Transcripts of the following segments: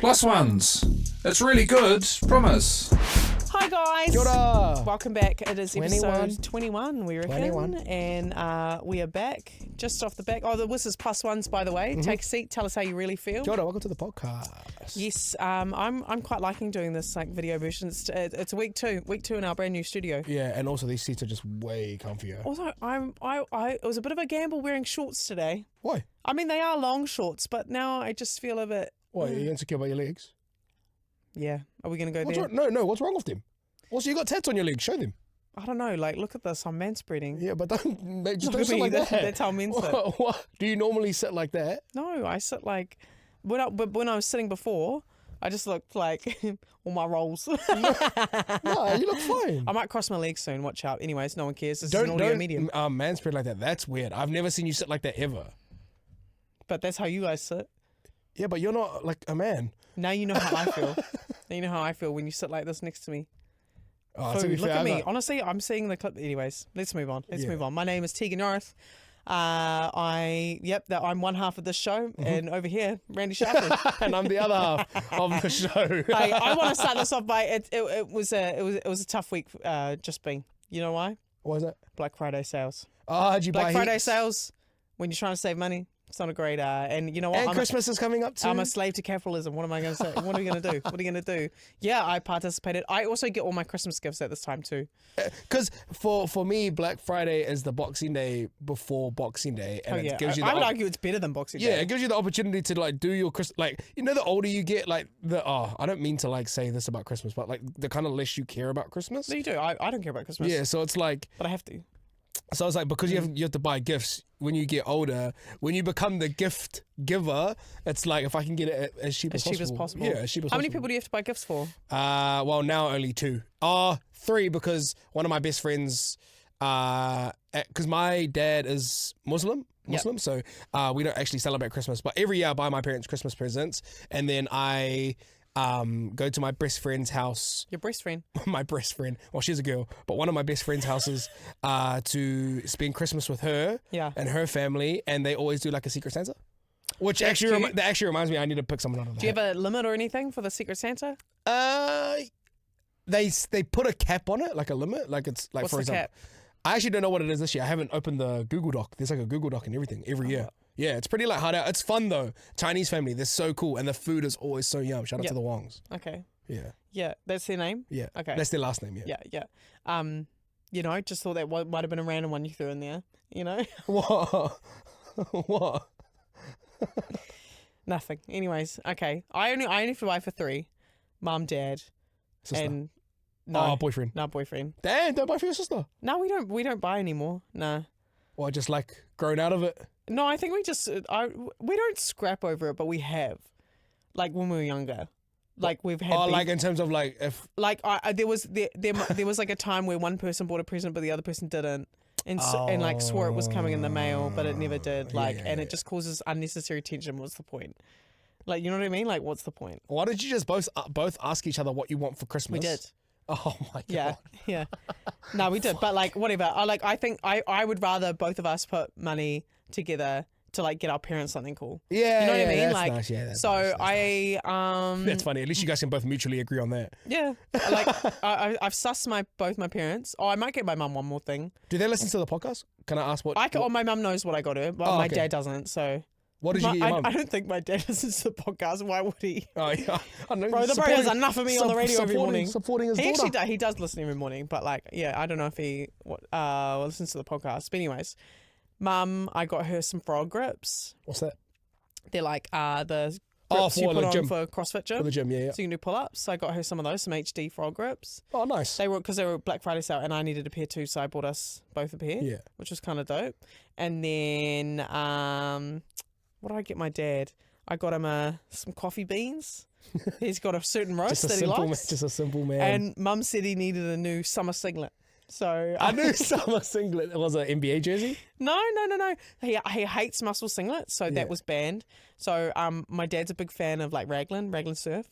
Plus ones. It's really good. Promise. Hi guys. Kia ora. Welcome back. It is 21. episode 21, we reckon. 21. And we are back just off the back. Oh, this is plus ones, by the way. Take a seat. Tell us how you really feel. Kia ora, welcome to the podcast. Yes, I'm quite liking doing this like video version. It's week two in our brand new studio. Yeah, and also these seats are just way comfier. Also, it was a bit of a gamble wearing shorts today. Why? I mean, they are long shorts, but now I just feel a bit. Why, are you insecure about your legs? Yeah. Are we going to go What's there? wrong? No, what's wrong with them? Also, you got tats on your legs, show them. I don't know. Like, look at this. I'm manspreading. Yeah, but don't Look at sit me, like that. That's how men sit. What? Do you normally sit like that? No, I sit like when I was sitting before, I just looked like all my rolls. No, you look fine. I might cross my legs soon. Watch out. Anyways, no one cares. This is Don't an audio medium. man spread like that. That's weird. I've never seen you sit like that ever. But that's how you guys sit. Yeah, but you're not like a man. Now you know how I feel. Now you know how I feel when you sit like this next to me. Oh, to be Food, look fair, at me. like- Honestly, I'm seeing the clip. Anyways, let's move on. Let's Yeah. move on. My name is Tegan North. I'm one half of this show, and over here, Randy Sharpley. and I'm the other half of the show. I want to start this off by it was a tough week. Just being, you know why? What is that? Black Friday sales. Oh, did you buy Black Friday heaps? sales. When you're trying to save money, it's not a great. And you know what? And Christmas is coming up too. I'm a slave to capitalism. What am I going to say? What are we going to do? What are you going to do? Yeah, I participated. I also get all my Christmas gifts at this time too. Because for me, Black Friday is the Boxing Day before Boxing Day, and Oh yeah, it gives you I the would argue it's better than Boxing Day. yeah, it gives you the opportunity to like do your Christmas. Like, you know, the older you get, like I don't mean to like say this about Christmas, but like the kind of less you care about Christmas. No, you do. I don't care about Christmas. Yeah, so it's like, But I have to. so it's like, because you have to buy gifts when you get older. When you become the gift giver, it's like, if I can get it as cheap as possible. Yeah, as cheap as How many possible. people do you have to buy gifts for? Well, now only 2. 3, because one of my best friends, because my dad is Muslim, so we don't actually celebrate Christmas. But every year I buy my parents Christmas presents, and then I go to my best friend's house. Your best friend. My best friend, well, she's a girl, but one of my best friend's houses to spend Christmas with her Yeah. and her family, and they always do like a Secret Santa. Which That's actually cute. that actually reminds me, I need to pick someone out of that. Do you have a limit or anything for the Secret Santa? They put a cap on it, like a limit, like it's like, What's for the example, cap? I actually don't know what it is this year. I haven't opened the Google Doc. There's like a Google Doc and everything every year. Yeah, it's pretty like hard out. It's fun though. Chinese family, they're so cool, and the food is always so yum. Shout out to the Wongs. Okay. Yeah, Yeah, that's their name. yeah. Okay. That's their last name. Yeah. Yeah. You know, just thought that might have been a random one you threw in there. You know, What? What? nothing. Anyways, okay. I only have to buy for 3, mum, dad, Sister. and no, Boyfriend. no boyfriend. Damn, don't buy for your sister. No, we don't buy anymore. No. Or just like grown out of it. No, I think we just we don't scrap over it, but we have, like when we were younger, like we've had. Oh, beef. like in terms of like if. Like there was like a time where one person bought a present, but the other person didn't, and and like swore it was coming in the mail, but it never did. Like, Yeah, and it just causes unnecessary tension. What's the point? Like, you know what I mean? Like, what's the point? Why did you just both ask each other what you want for Christmas? We did. Oh my god. Yeah, yeah. No, we did. But like, whatever. I think I would rather both of us put money together to like get our parents something cool. Yeah, You know what I mean? That's Like, nice. Yeah, that's so nice, that's I That's funny. At least you guys can both mutually agree on that. yeah, like I've sussed both my parents. Oh, I might get my mum one more thing. Do they listen to the podcast? Can I ask what? Oh, my mum knows what I got her, but Oh, my okay. dad doesn't. So What did you get your mum? I don't think my dad listens to the podcast. Why would he? Oh yeah, I know. Bro, the bro has enough of me on the radio every morning. Supporting his He daughter. actually he does listen every morning, but like, yeah, I don't know if he listens to the podcast. But anyways, mum, I got her some frog grips. What's that? They're like the Oh, grips you for put the on gym. for CrossFit gym. For the gym, yeah. So you can do pull-ups. So I got her some of those, some HD frog grips. Oh, nice. They were because they were Black Friday sale, and I needed a pair too, so I bought us both a pair. Yeah. Which was kind of dope. And then what did I get my dad? I got him some coffee beans. He's got a certain roast Just a that he simple, likes. just a simple man. And mum said he needed a new summer singlet. So I knew summer singlet. It was an NBA jersey. No. He hates muscle singlets, so that was banned. So my dad's a big fan of like Raglan surf.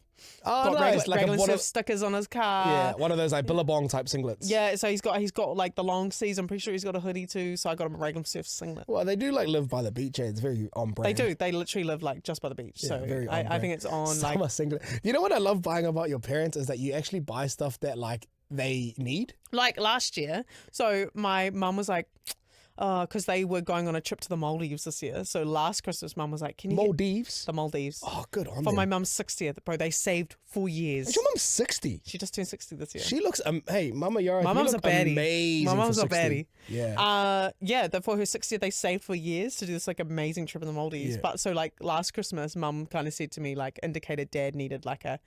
Oh, Got nice. Raglan one surf of, stickers on his car. yeah, one of those like Billabong type singlets. Yeah, so he's got like the long sleeves. I'm pretty sure he's got a hoodie too. So I got him a Raglan surf singlet. Well, they do like live by the beach. It's very on brand. They do. They literally live like just by the beach. Yeah, So very on I brand. think it's on Summer like singlet. You know what I love buying about your parents is that you actually buy stuff that like they need. like last year. So my mum was like, because they were going on a trip to the Maldives this year. So last Christmas, mum was like, "Can you get Maldives. the Maldives Oh, good on for them. my mum's 60th?" Bro, they saved 4 years. Is your mum 60? She just turned 60 this year. She looks. Hey, Mama Yara. My you mum's look a baddie. Amazing. My mum's for a 60. baddie. Yeah. For her 60th, they saved for years to do this like amazing trip in the Maldives. Yeah. But so like last Christmas, mum kind of said to me, like, indicated dad needed like a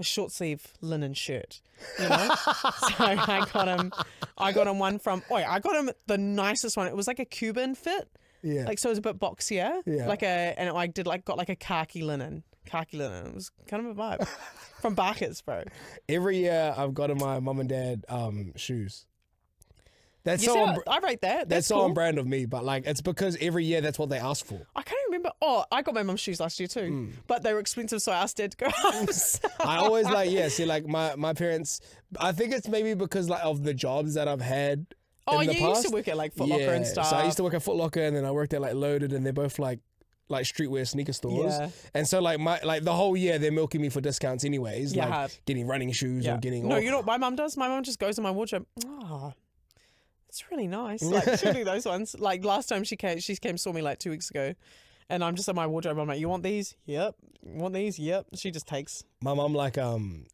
short sleeve linen shirt, you know. So I got him one from. I got him the nicest one. It was like a Cuban fit, Yeah. like so it was a bit boxier, Yeah. and I got like a khaki linen. It was kind of a vibe from Barker's, bro. Every year I've got in my mum and dad shoes. That's You so see, on, I rate that. that's That's so cool. on brand of me, but like it's because every year that's what they ask for. I can't remember. Oh, I got my mum's shoes last year too, but they were expensive, so I asked dad to go. I always see like my parents. I think it's maybe because like of the jobs that I've had. Oh, in the you used past. to work at like Foot Locker and stuff. So I used to work at Foot Locker, and then I worked at like Loaded, and they're both like streetwear sneaker stores. Yeah. And so like the whole year they're milking me for discounts anyways. Yeah, like hard. getting running shoes or getting. No, you know what my mum does? My mum just goes in my wardrobe. Oh, it's really nice. Like shooting those ones. Like last time she came saw me like 2 weeks ago, and I'm just in my wardrobe. I'm like, you want these? Yep. You want these? Yep. She just takes. My mum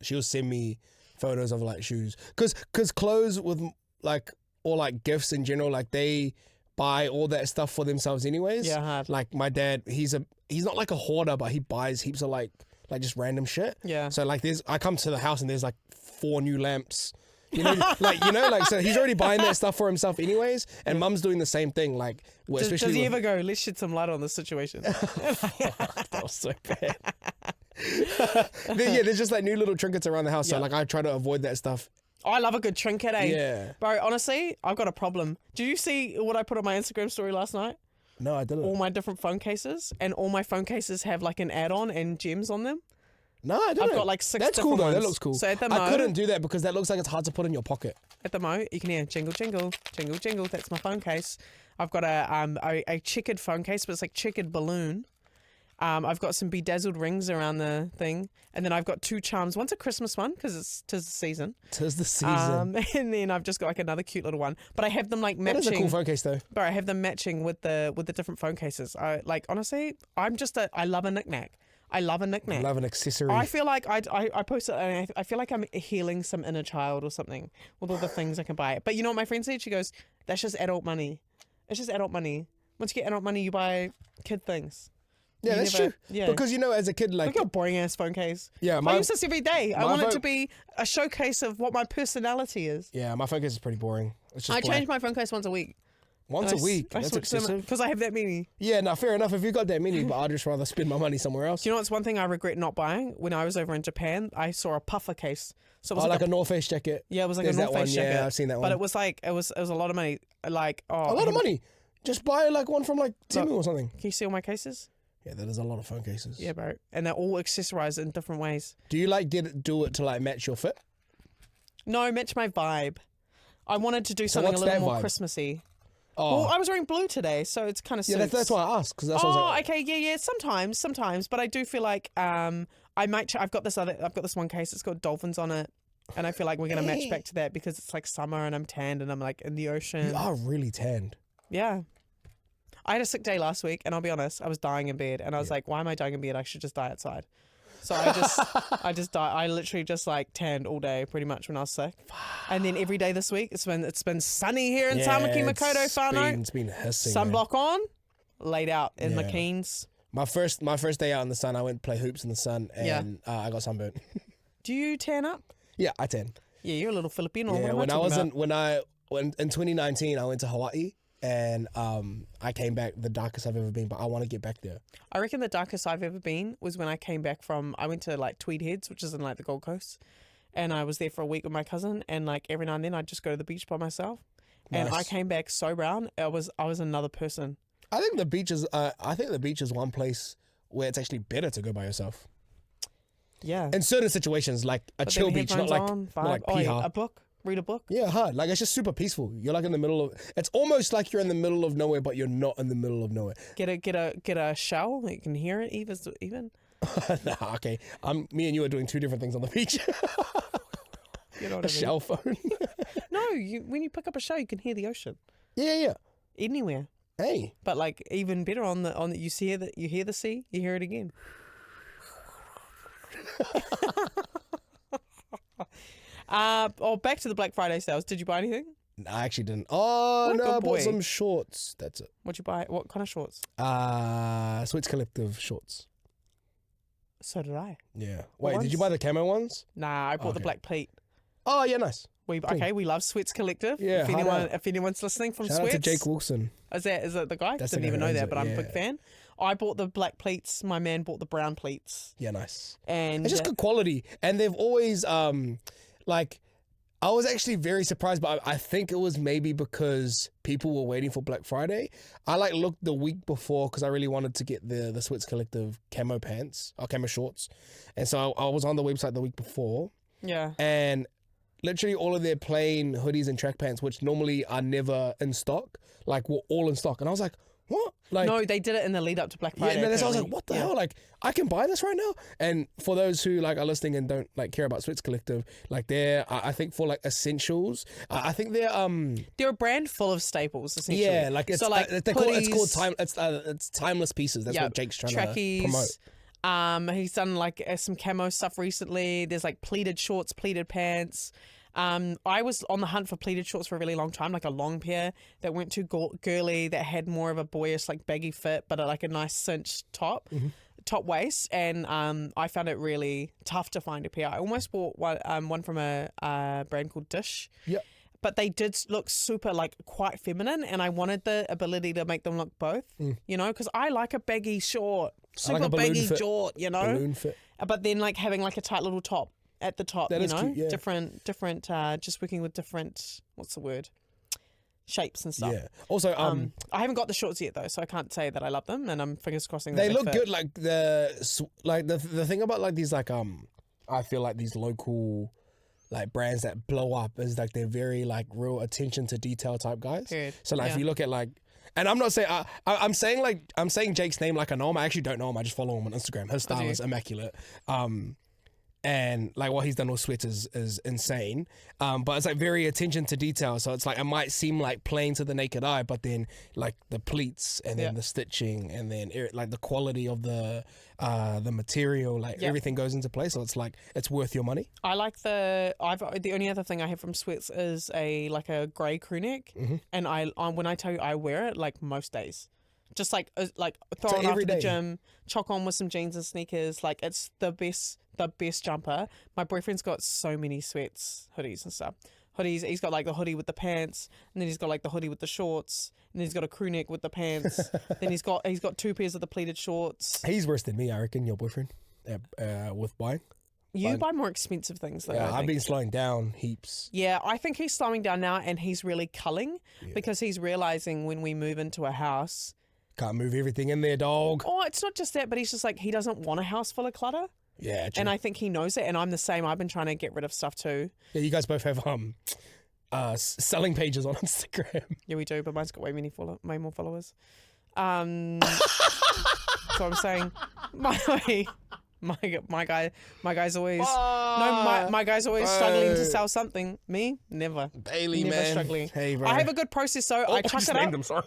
she'll send me photos of like shoes because clothes with like or like gifts in general, like they buy all that stuff for themselves anyways. Yeah, hard. Like my dad, he's not like a hoarder, but he buys heaps of like just random shit. Yeah. So like I come to the house and there's like 4 new lamps. You know, so he's already buying that stuff for himself anyways, and mum's doing the same thing. Like, especially Does he ever go, let's shed some light on this situation? that was so bad. There's just like new little trinkets around the house. So Yeah. like I try to avoid that stuff. I love a good trinket, eh? Yeah. Bro, honestly, I've got a problem. Did you see what I put on my Instagram story last night? No, I didn't. All my different phone cases, and all my phone cases have like an add-on and gems on them. No, I didn't. I've got like 6 That's cool different though. That ones. looks cool. So at the I mo, couldn't do that because that looks like it's hard to put in your pocket. At the mo, you can hear jingle, jingle, jingle, jingle. That's my phone case. I've got a checkered phone case, but it's like checkered balloon. I've got some bedazzled rings around the thing, and then I've got 2 charms. One's a Christmas one because tis the season. Tis the season. And then I've just got like another cute little one. But I have them like That matching. is a cool phone case though. But I have them matching with the different phone cases. I like honestly, I love a knick-knack. I love a knick-knack. Love an accessory. I feel like I post it and I feel like I'm healing some inner child or something with all the things I can buy. But you know what my friend said? She goes, that's just adult money. It's just adult money. Once you get adult money, you buy kid things. Yeah, You that's never- true. yeah. Because as a kid, like Look at your boring ass phone case. yeah, I use this every day. I my want it phone- to be a showcase of what my personality is. my phone case is pretty boring. It's just I black. change my phone case once a week. Once a week. That's excessive. Because I have that many. Yeah, no, fair enough. If you got that many, but I'd just rather spend my money somewhere else. Do you know what's one thing I regret not buying? When I was over in Japan, I saw a puffer case. So it was Like a North Face jacket. yeah, it was like There's a that North one. Face jacket. Yeah, I've seen that one. But it was like it was a lot of money. Like a lot of money. Just buy like one from like Temu or something. Can you see all my cases? Yeah, that is a lot of phone cases. Yeah, bro. And they're all accessorized in different ways. Do you like do it to like match your fit? No, match my vibe. I wanted to do something a what's little that more vibe? Christmassy. Oh, Well, I was wearing blue today, so it's kind of yeah, that's why I asked because that's what I was Oh, like. okay, yeah. Sometimes, but I do feel like I might. I've got this one case. It's got dolphins on it, and I feel like we're gonna match back to that because it's like summer and I'm tanned and I'm like in the ocean. You are really tanned. Yeah. I had a sick day last week, and I'll be honest, I was dying in bed, and I was like, "Why am I dying in bed? I should just die outside." So I just died. I literally just like tanned all day, pretty much when I was sick. And then every day this week, it's been sunny here in Tamaki Makato whānau. It's been hissing. Man. Sunblock on, laid out in Yeah. McKean's. My first day out in the sun, I went to play hoops in the sun, and I got sunburnt. Do you tan up? Yeah, I tan. Yeah, you're a little Filipino. Yeah, what am when in 2019 I went to Hawaii and I came back the darkest I've ever been, but I want to get back there. I reckon the darkest I've ever been was when I came back I went to like Tweed Heads, which is in like the Gold Coast, and I was there for a week with my cousin, and like every now and then I'd just go to the beach by myself, and I Nice. came back so brown. I was another person. I think the beach is. I think the beach is one place where it's actually better to go by yourself Yeah. in certain situations, like a But chill then beach, not like headphones on, not like vibe. Oh, yeah, piha. a book. Read a book. Yeah, hard. Like it's just super peaceful. You're like in the middle of. It's almost like you're in the middle of nowhere, but you're not in the middle of nowhere. Get a shell. You can hear it even. Nah, okay. Me and you are doing two different things on the beach. You know what A I mean? shell phone. No, when you pick up a shell, you can hear the ocean Yeah. anywhere. Hey. But like even better on the you hear the sea, you hear it again. Back to the Black Friday sales. Did you buy anything? I actually didn't. Oh What a no, good I bought boy. some shorts. That's it. What'd you buy? What kind of shorts? Switch Collective shorts. So did I. Yeah. What Wait, did you ones? buy the camo ones? Nah, I bought the Okay. black pleat. Oh yeah, nice. We love Sweats Collective. Yeah, if anyone's listening from Shout Sweats, out to Jake Wilson. is that the guy? That's the Didn't guy even who know owns that, it, but I'm a big yeah. fan. I bought the black pleats. My man bought the brown pleats, Yeah, nice. and It's just good quality, and they've always like. I was actually very surprised, but I think it was maybe because people were waiting for Black Friday. I like looked the week before because I really wanted to get the Switz Collective camo pants or camo shorts, and so I was on the website the week before, yeah. and literally all of their plain hoodies and track pants, which normally are never in stock, like were all in stock, and I was like, what? Like, No, they did it in the lead up to Black yeah, Friday. no, that's why I was like, apparently. what the Yeah. hell? Like, I can buy this right now. And for those who like are listening and don't like care about Switz Collective, like they're, I think for like essentials, I think they're They're a brand full of staples, essentially. yeah, like it's so like it's called hoodies, it's timeless pieces. That's yeah, what Jake's trying to promote. trackies. He's done like some camo stuff recently. There's like pleated shorts, pleated pants. I was on the hunt for pleated shorts for a really long time, like a long pair that weren't too girly, that had more of a boyish, like baggy fit, but like a nice cinched top waist. And I found it really tough to find a pair. I almost bought one from a brand called Dish. Yep. But they did look super, like, quite feminine, and I wanted the ability to make them look both, you know, because I like a baggy short, I like super a balloon baggy fit. short, you know, Balloon fit. but then like having like a tight little top at the top, That you is know, cute, yeah. different, just working with different, what's the word, shapes and stuff. Yeah. Also, I haven't got the shorts yet though, so I can't say that I love them, and I'm fingers crossing that they look fit. good. Like the thing about like these like I feel like these local like brands that blow up is like they're very like real attention to detail type guys. Period. So like if Yeah. you look at like, and I'm not saying I'm saying Jake's name like I know him. I actually don't know him. I just follow him on Instagram. His style you? is immaculate. And like what he's done with Sweat is insane. But it's like very attention to detail. So it's like it might seem like plain to the naked eye, but then like the pleats and then Yeah. the stitching and then like the quality of the material, like Yeah. everything goes into place. So it's like it's worth your money. I like the only other thing I have from Sweats is a grey crew neck, and when I tell you I wear it like most days, just like throw So it every after the day? gym, chock on with some jeans and sneakers. Like it's the best jumper. My boyfriend's got so many Sweats hoodies and stuff. Hoodies, he's got like the hoodie with the pants, and then he's got like the hoodie with the shorts, and then he's got a crew neck with the pants. Then he's got two pairs of the pleated shorts. He's worse than me, I reckon. Your boyfriend, with buying. You Fine. buy more expensive things though. Yeah, I I've think. been slowing down heaps. Yeah, I think he's slowing down now, and he's really culling Yeah. because he's realizing when we move into a house. Can't move everything in there, dog. Oh, it's not just that, but he's just like he doesn't want a house full of clutter, Yeah, true. and I think he knows it. And I'm the same. I've been trying to get rid of stuff too. Yeah, you guys both have selling pages on Instagram. Yeah, we do, but mine's got way more followers. So I'm saying, my guy's always my guy's always struggling to sell something. Me, never. Bailey, Never man. struggling. Hey, bro. I have a good process, so I chuck just it named up. him, sorry.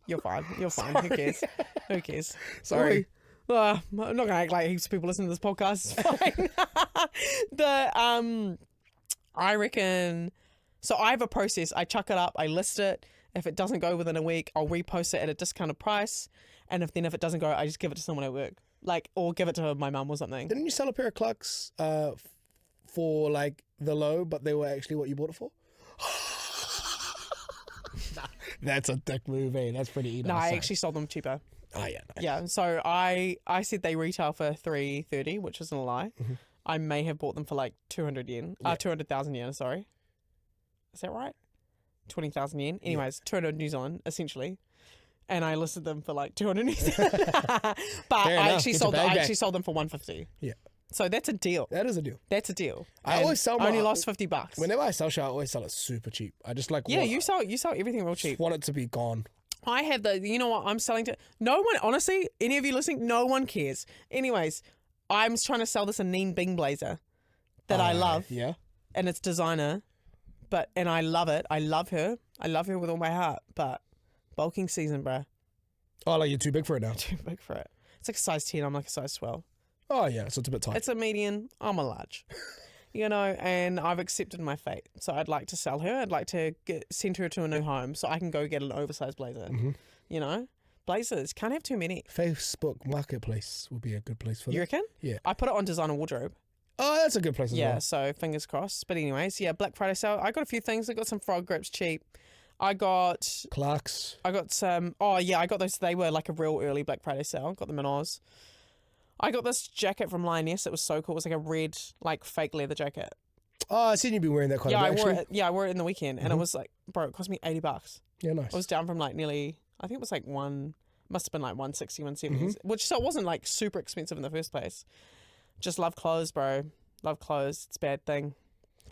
You're fine. Who cares? Who cares? Sorry. I'm not gonna act like heaps of people listen to this podcast. It's fine. I reckon. So I have a process. I chuck it up. I list it. If it doesn't go within a week, I'll repost it at a discounted price. And if it doesn't go, I just give it to someone at work, or give it to my mum or something. Didn't you sell a pair of Clarks for like the low, but they were actually what you bought it for? That's a dick move, eh? That's pretty easy. No, I actually sold them cheaper. Oh yeah. No. Yeah. So I said they retail for $330, which isn't a lie. I may have bought them for like 200 yen. 200,000 yen, sorry. Is that right? 20,000 yen. Anyways, 200 New Zealand, essentially. And I listed them for like 200 New Zealand. But I actually sold them for 150. Yeah. So that's a deal. That is a deal. That's a deal. I always sell I only lost $50. Whenever I sell shit, I always sell it super cheap. I just like... Yeah, you sell everything real cheap. Just want it to be gone. I have you know what I'm selling to... No one, honestly, any of you listening, no one cares. Anyways, I'm trying to sell this Anine Bing blazer that I love. Yeah. And it's designer. And I love it. I love her. I love her with all my heart. But bulking season, bruh. Oh, like you're too big for it now. Too big for it. It's like a size 10. I'm like a size 12. Oh, yeah. So it's a bit tight. It's a medium. I'm a large. You know, and I've accepted my fate. So I'd like to sell her. I'd like to send her to a new home so I can go get an oversized blazer. Mm-hmm. You know? Blazers. Can't have too many. Facebook Marketplace would be a good place for that. You reckon? Yeah. I put it on Designer Wardrobe. Oh, that's a good place as well. Yeah, so fingers crossed. But anyways, yeah, Black Friday sale. I got a few things. I got some frog grips cheap. I got Clarks. I got some. Oh yeah, I got those. They were like a real early Black Friday sale. Got them in Oz. I got this jacket from Lioness. It was so cool. It was like a red, like fake leather jacket. Oh, I seen you be wearing that quite a bit. I wore it in the weekend, and it was like, bro, it cost me $80. Yeah, nice. It was down from like nearly. I think it was like must have been like 160, 170, which so it wasn't like super expensive in the first place. Just love clothes, bro. Love clothes. It's a bad thing.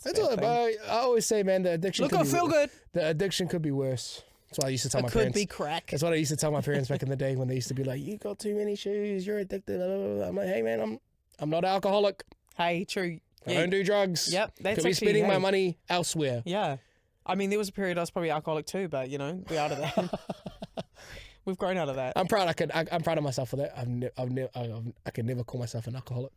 That's all. But I always say, man, the addiction. Look, I feel good. The addiction could be worse. That's what I used to tell my parents. It could be crack. That's what I used to tell my parents back in the day when they used to be like, "You got too many shoes. You're addicted." Blah, blah, blah. I'm like, "Hey, man, I'm not an alcoholic. Hey, true. I don't do drugs. Yep, that's could be spending my money elsewhere." Yeah, I mean, there was a period I was probably alcoholic too, but you know, we're out of that. We've grown out of that. I'm proud. I'm proud of myself for that. I can never call myself an alcoholic.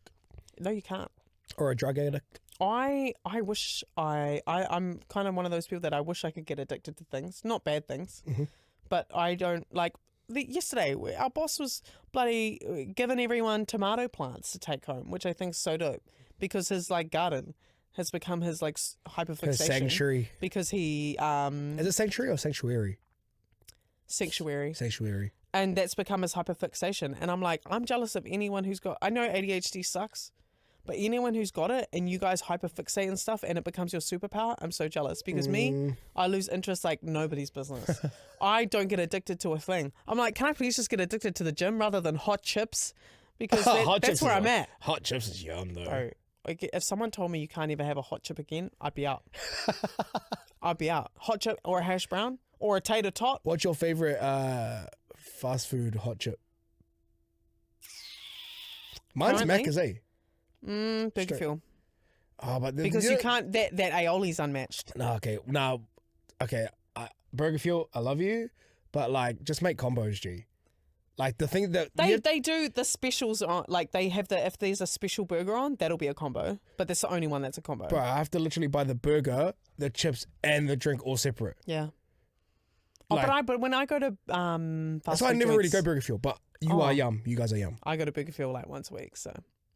No, you can't. Or a drug addict. I wish I'm kind of one of those people that I wish I could get addicted to things, not bad things, but I don't like. Yesterday, our boss was bloody giving everyone tomato plants to take home, which I think is so dope because his like garden has become his like hyperfixation. His sanctuary. Because he is it sanctuary or sanctuary? Sanctuary. Sanctuary. And that's become his hyperfixation. And I'm like, I'm jealous of anyone who's got. I know ADHD sucks. But anyone who's got it and you guys hyperfixate and stuff and it becomes your superpower, I'm so jealous. Because me, I lose interest like nobody's business. I don't get addicted to a thing. I'm like, can I please just get addicted to the gym rather than hot chips? Because that's where I'm at. Hot chips is yum though. Bro, if someone told me you can't ever have a hot chip again, I'd be out. I'd be out. Hot chip or a hash brown or a tater tot. What's your favorite fast food hot chip? Mine's Macca's, eh? Big feel. Oh, but because you can't. That aioli's unmatched. No, okay. Burger Fuel, I love you, but like, just make combos, G. Like the thing that they do the specials on, like they have if there's a special burger on, that'll be a combo. But that's the only one that's a combo. Bro, I have to literally buy the burger, the chips, and the drink all separate. Yeah. Like, but when I go to that's why I never really go Burger Fuel. But you are yum. You guys are yum. I go to Burger Fuel like once a week. So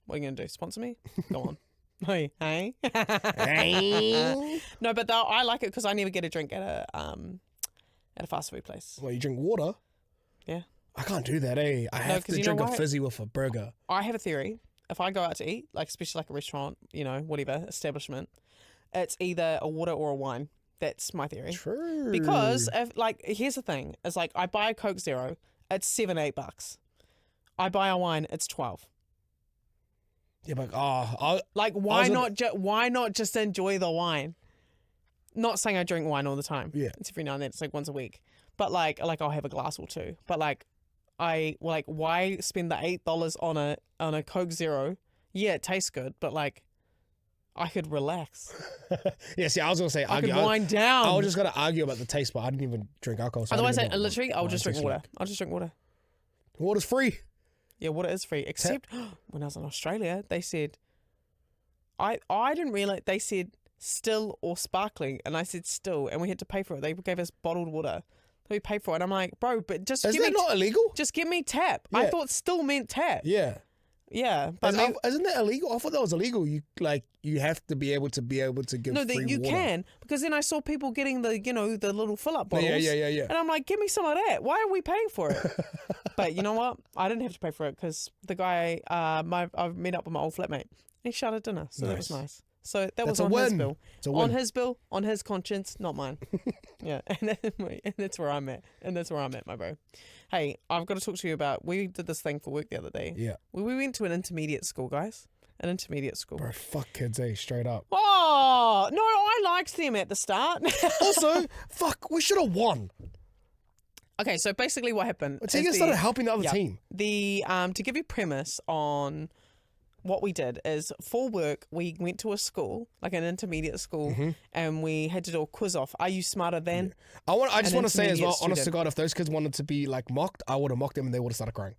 what are you gonna do? Sponsor me? Go on. Hey. No, but I like it because I never get a drink at a fast food place. Well, you drink water? Yeah. I can't do that, eh? I have to drink a fizzy with a burger. I have a theory. If I go out to eat, like especially like a restaurant, you know, whatever, establishment, it's either a water or a wine. That's my theory. True. Because here's the thing. It's like I buy a Coke Zero, it's $7-8. I buy a wine, it's $12. Yeah, but why not just enjoy the wine? Not saying I drink wine all the time. Yeah. It's every now and then. It's like once a week. But like I'll have a glass or two. But why spend the $8 on a Coke Zero? Yeah, it tastes good, but like I could relax. Yeah, see, I was gonna say I could wind down. I was just gonna argue about the taste, but I didn't even drink alcohol. So otherwise, I'll just drink water. I'll just drink water. Water's free. Yeah, water is free. Except when I was in Australia, they said I didn't realize they said still or sparkling, and I said still, and we had to pay for it. They gave us bottled water. We paid for it. And I'm like, bro, but just isn't that not illegal? Just give me tap. Yeah. I thought still meant tap. Yeah. Yeah, but isn't that illegal? I thought that was illegal. You have to be able to give no, free you water. can, because then I saw people getting the little fill up bottles. Yeah. And I'm like, give me some of that. Why are we paying for it? But you know what? I didn't have to pay for it because the guy, I met up with my old flatmate. He shouted dinner, so that was nice. So that was on his bill. On his bill, on his conscience, not mine. Yeah, and that's where I'm at. And that's where I'm at, my bro. Hey, I've got to talk to you about, we did this thing for work the other day. Yeah. We went to an intermediate school, guys. An intermediate school. Bro, fuck kids, straight up. Oh, no, I liked them at the start. Also, fuck, we should have won. Okay, so basically what happened. Tegan started helping the other team. To give you premise on what we did is for work, we went to a school, like an intermediate school, and we had to do a quiz off. Are you smarter than? Yeah. I just want to say as well, student? honest to God, if those kids wanted to be like mocked, I would have mocked them and they would have started crying.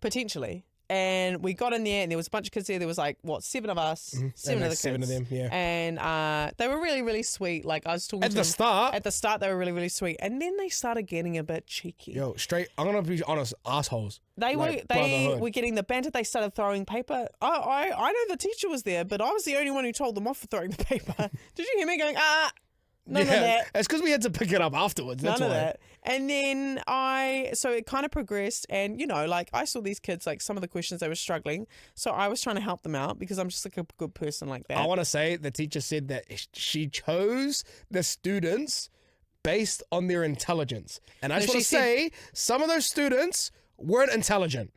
Potentially. And we got in there and there was a bunch of kids there. There was like, what, 7 of us, 7 of the kids. 7 of them, yeah. And they were really, really sweet. Like I was talking At the start. At the start, they were really, really sweet. And then they started getting a bit cheeky. Yo, I'm going to be honest, assholes. They were getting the banter. They started throwing paper. I know the teacher was there, but I was the only one who told them off for throwing the paper. Did you hear me going, none of that. It's because we had to pick it up afterwards. That's None why. of that. And then so it kind of progressed. And, you know, like I saw these kids, like some of the questions they were struggling. So I was trying to help them out because I'm just like a good person like that. I want to say the teacher said that she chose the students based on their intelligence. And I just want to say some of those students weren't intelligent.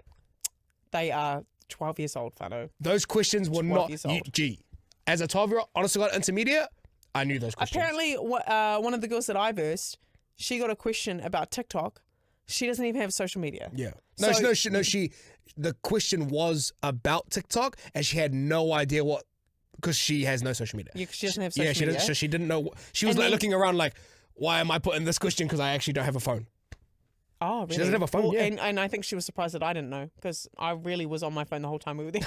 They are 12 years old, Fano. Those questions were not. Gee, as a 12-year-old, honestly, got intermediate, I knew those questions. Apparently, one of the girls that I versed, she got a question about TikTok. She doesn't even have social media. Yeah. The question was about TikTok, and she had no idea what, because she has no social media. Yeah, she doesn't have social media. So she didn't know. She was looking around like, why am I putting this question? Because I actually don't have a phone. Oh, really? She doesn't have a phone, yeah. And I think she was surprised that I didn't know because I really was on my phone the whole time we were there.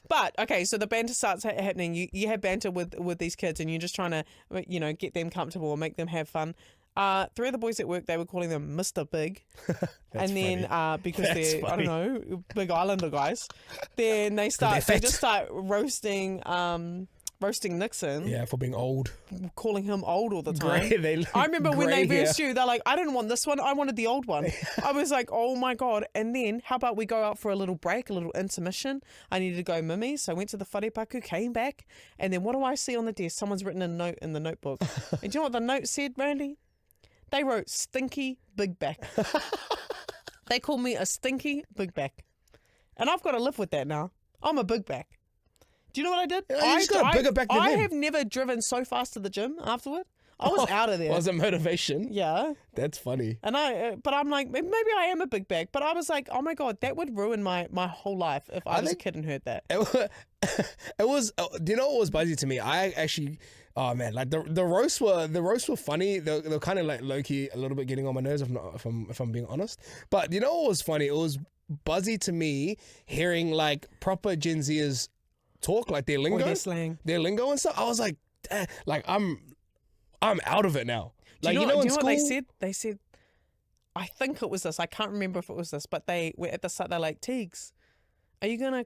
But, okay, so the banter starts happening. You have banter with these kids and you're just trying to, you know, get them comfortable or make them have fun. 3 of the boys at work, they were calling them Mr. Big. And then because they're, I don't know, Big Islander guys, then they just start roasting Nixon. Yeah, for being old. Calling him old all the time. Gray, I remember when they versed you, they're like, I didn't want this one, I wanted the old one. I was like, oh my God. And then how about we go out for a little break, a little intermission? I needed to go mimi, so I went to the wharepaku, came back, and then what do I see on the desk? Someone's written a note in the notebook. And do you know what the note said, Randy? They wrote stinky big back. They called me a stinky big back. And I've got to live with that now. I'm a big back. Do you know what I did? You just got a bigger back than I them. have never driven so fast to the gym afterward. I was out of there. Was it motivation? Yeah. That's funny. And but I'm like, maybe I am a big bag. But I was like, oh my God, that would ruin my whole life if I was a kid and heard that. It was. Do you know what was buzzy to me? I actually. Oh man, like the roasts were funny. They're kind of like low key, a little bit getting on my nerves if I'm being honest. But you know what was funny? It was buzzy to me hearing like proper Gen Zers talk, like their lingo, their slang, their lingo and stuff. I was like, like I'm out of it now. Like do you know in what school, they said? They said, I think it was this. I can't remember if it was this, but they were at the start. They're like, Teags, are you gonna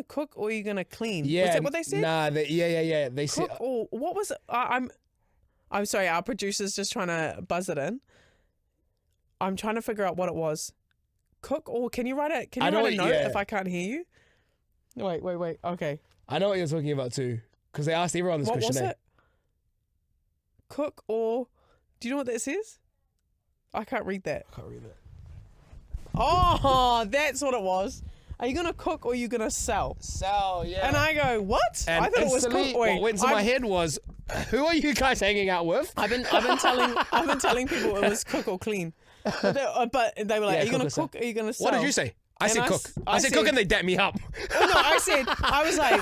cook or are you gonna clean? Yeah, was that what they said? Nah, yeah. They cook said, or what was it? I'm sorry. Our producer's just trying to buzz it in. I'm trying to figure out what it was. Cook or can you write it? Can you write a note if I can't hear you? Wait. Okay. I know what you're talking about too, because they asked everyone this question. What was it? Cook or do you know what that says? I can't read that. I can't read that. Oh, that's what it was. Are you gonna cook or are you gonna sell? Sell, yeah. And I go, what? And I thought it was cook. What went into my head was, who are you guys hanging out with? I've been telling people it was cook or clean. But they were like, are you gonna cook or are you gonna sell? What did you say? I said cook. I said cook and they dapped me up. Oh, no, I was like,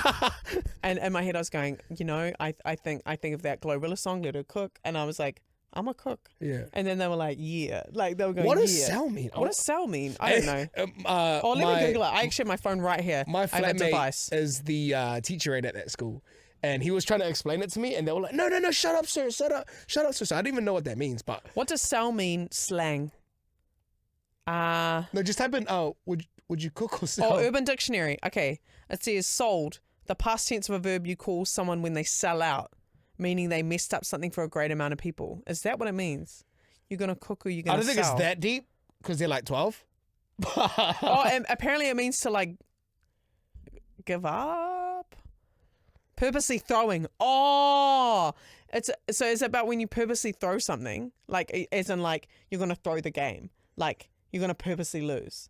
and in my head I was going, you know, I think of that Glorilla song, Let Her Cook, and I was like, I'm a cook. Yeah. And then they were like, yeah. Like they were going, what does sell mean? What does sell mean? I don't know. Let me Google it. I actually have my phone right here. My flatmate is the teacher at that school. And he was trying to explain it to me, and they were like, no, shut up, sir, shut up, sir. So I didn't even know what that means, but... What does sell mean, slang? No, just type in, would you cook or sell? Oh, Urban Dictionary. Okay. It says sold, the past tense of a verb you call someone when they sell out, meaning they messed up something for a great amount of people. Is that what it means? You're going to cook or you're going to sell? I don't think it's that deep, Because they're like 12. Oh, and apparently it means to like give up. Purposely throwing. Oh, it's about when you purposely throw something, like as in like you're gonna throw the game, like you're gonna purposely lose.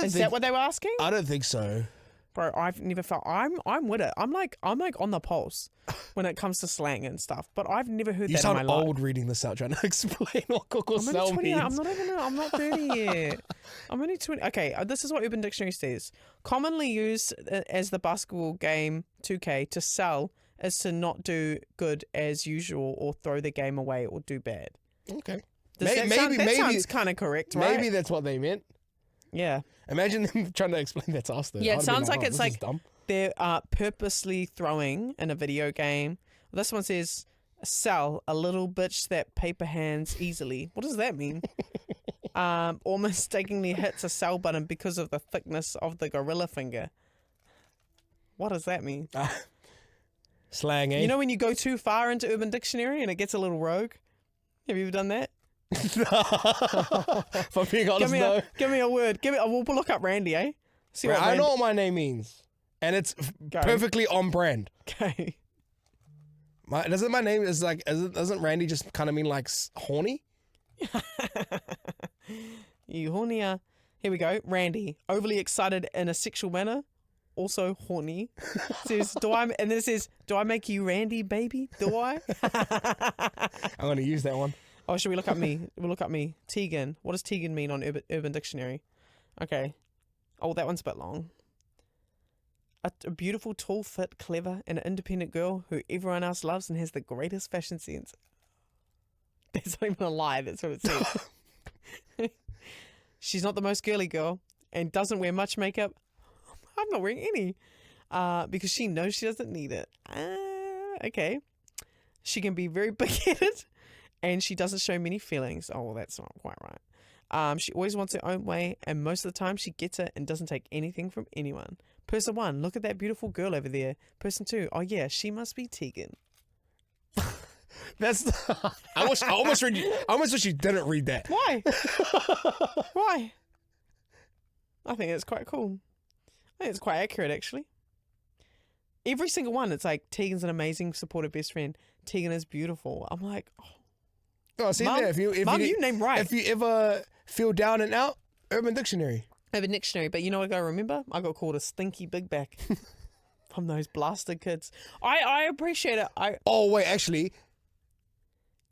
Is that what they were asking? I don't think so. Bro, I've never felt I'm with it. I'm like on the pulse when it comes to slang and stuff. But I've never heard You that in my sound life. old reading this out, trying to explain what Coco I'm only Cell 20. means. I'm not 30 yet. I'm only 20. Okay, this is what Urban Dictionary says. Commonly used as the basketball game 2K to sell is to not do good as usual or throw the game away or do bad. Okay. That sounds kind of correct, right? Maybe that's what they meant. Yeah. Imagine them trying to explain that to us. Though. Yeah, I'd it be sounds like "Oh, it's this like is dumb." they're purposely throwing in a video game. This one says, sell a little bitch that paper hands easily. What does that mean? Or mistakenly hits a sell button because of the thickness of the gorilla finger. What does that mean? Slang, eh? You know when you go too far into Urban Dictionary and it gets a little rogue? Have you ever done that? If I'm being honest, no. Give me a word. We'll look up Randy, eh? See what I know what my name means. And it's perfectly on brand. Okay. Doesn't my name doesn't Randy just kind of mean like horny? You hornier. Here we go. Randy, overly excited in a sexual manner, also horny. Says, do I make you Randy, baby? Do I? I'm gonna use that one. Oh, should we look up me? We'll look up me. Tegan. What does Tegan mean on Urban Dictionary? Okay. Oh, that one's a bit long. A beautiful, tall, fit, clever, and independent girl who everyone else loves and has the greatest fashion sense. That's not even a lie. That's what it says. She's not the most girly girl and doesn't wear much makeup. I'm not wearing any. Because she knows she doesn't need it. Okay. She can be very big-headed and she doesn't show many feelings. Oh, well, that's not quite right. She always wants her own way and most of the time she gets it and doesn't take anything from anyone. Person 1, look at that beautiful girl over there. Person 2, oh yeah, she must be Tegan. That's. I almost wish you didn't read that. Why? Why? I think it's quite cool. I think it's quite accurate, actually. Every single one, it's like Tegan's an amazing, supportive best friend. Tegan is beautiful. I'm like, Oh, see Mum, there. you named right. If you ever feel down and out, Urban Dictionary. Urban Dictionary, but you know what I gotta remember? I got called a stinky big back from those blasted kids. I appreciate it. Oh wait, actually,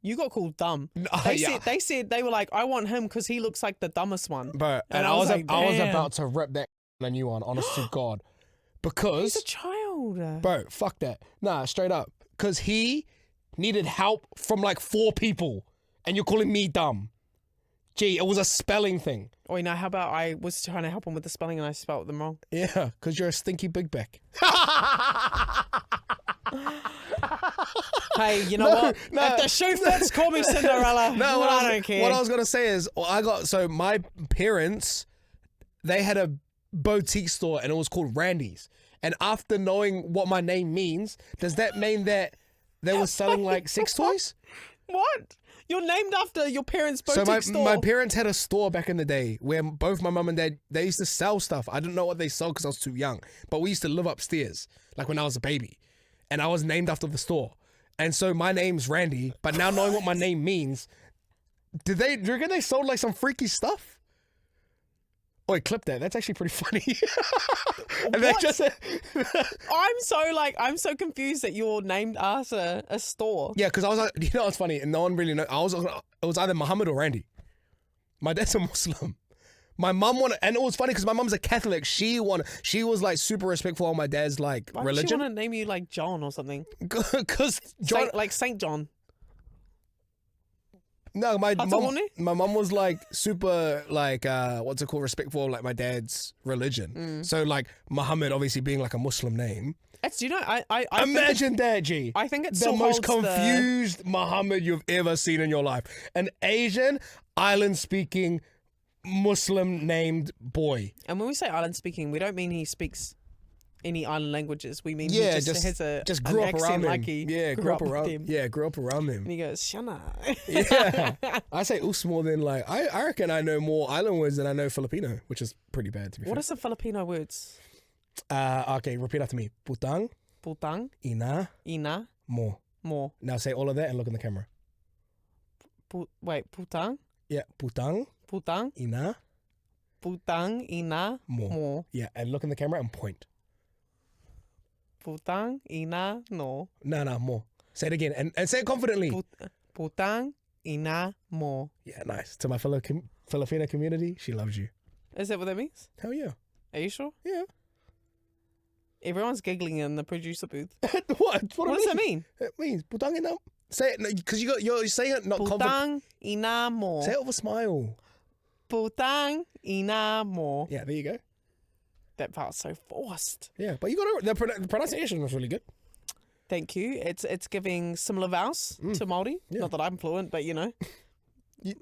You got called dumb. They said they were like, I want him because he looks like the dumbest one. Bro, And I was like, about to rip that a new one, honest to God. Because He's a child. bro, fuck that. Nah, straight up. Because he needed help from like 4 people. And you're calling me dumb. Gee, it was a spelling thing. Oh, you know, how about I was trying to help him with the spelling and I spelled them wrong? Yeah, because you're a stinky big back. Hey, you know what? If the shoe fits, call me Cinderella. No, I don't care. What I was going to say is, my parents, they had a boutique store and it was called Randy's. And after knowing what my name means, does that mean that they were selling like sex toys? What? You're named after your parents' boutique store. My parents had a store back in the day where both my mum and dad, they used to sell stuff. I didn't know what they sold because I was too young. But we used to live upstairs, like when I was a baby. And I was named after the store. And so my name's Randy, but now knowing what my name means, do you reckon they sold like some freaky stuff? Oh, wait, clip that. That's actually pretty funny. And What? just I'm so confused that you're named after a store. yeah, because I was like, you know what's funny? And no one really knows. It was either Muhammad or Randy. My dad's a Muslim. My mum wanted, and it was funny because my mum's a Catholic. She was like super respectful of my dad's like Why religion. would she want to name you like John or something? Because John, Like Saint John. no, my Hatamone? mum was like super like what's it called, respectful of like my dad's religion. So like Muhammad obviously being like a Muslim name. Do you know? I Imagine that, G. I think it's the still most holds the- confused Muhammad you've ever seen in your life. An Asian, island-speaking, Muslim-named boy. And when we say island speaking, we don't mean he speaks any island languages. We mean Yeah, he just has just an grew up accent around them. like he Yeah, grew up around. with him. Yeah, grew up around them. And he goes, Shana. Yeah, I say us more than like I reckon I know more island words than I know Filipino, which is pretty bad to be What fair. are some Filipino words? Okay, repeat after me. Putang, Putang, ina, ina, mo. mo. Now say all of that and look in the camera. Putang, Yeah, putang, putang, ina, putang, ina, mo. mo. Yeah, and look in the camera and point. Putang, ina, no. No, mo. Say it again and say it confidently. Putang, ina, mo. Yeah, nice. To my fellow Filipino community, she loves you. Is that what that means? Hell yeah. Are you sure? Yeah. Everyone's giggling in the producer booth. What What does that mean? It means putang ina. Say it because you're saying it not confident. Putang, ina, mo. Say it with a smile. Putang, ina, mo. Yeah, there you go. That part's so forced. Yeah, but you got the pronunciation was really good. Thank you. It's giving similar vowels to Māori. Yeah. Not that I'm fluent, but you know,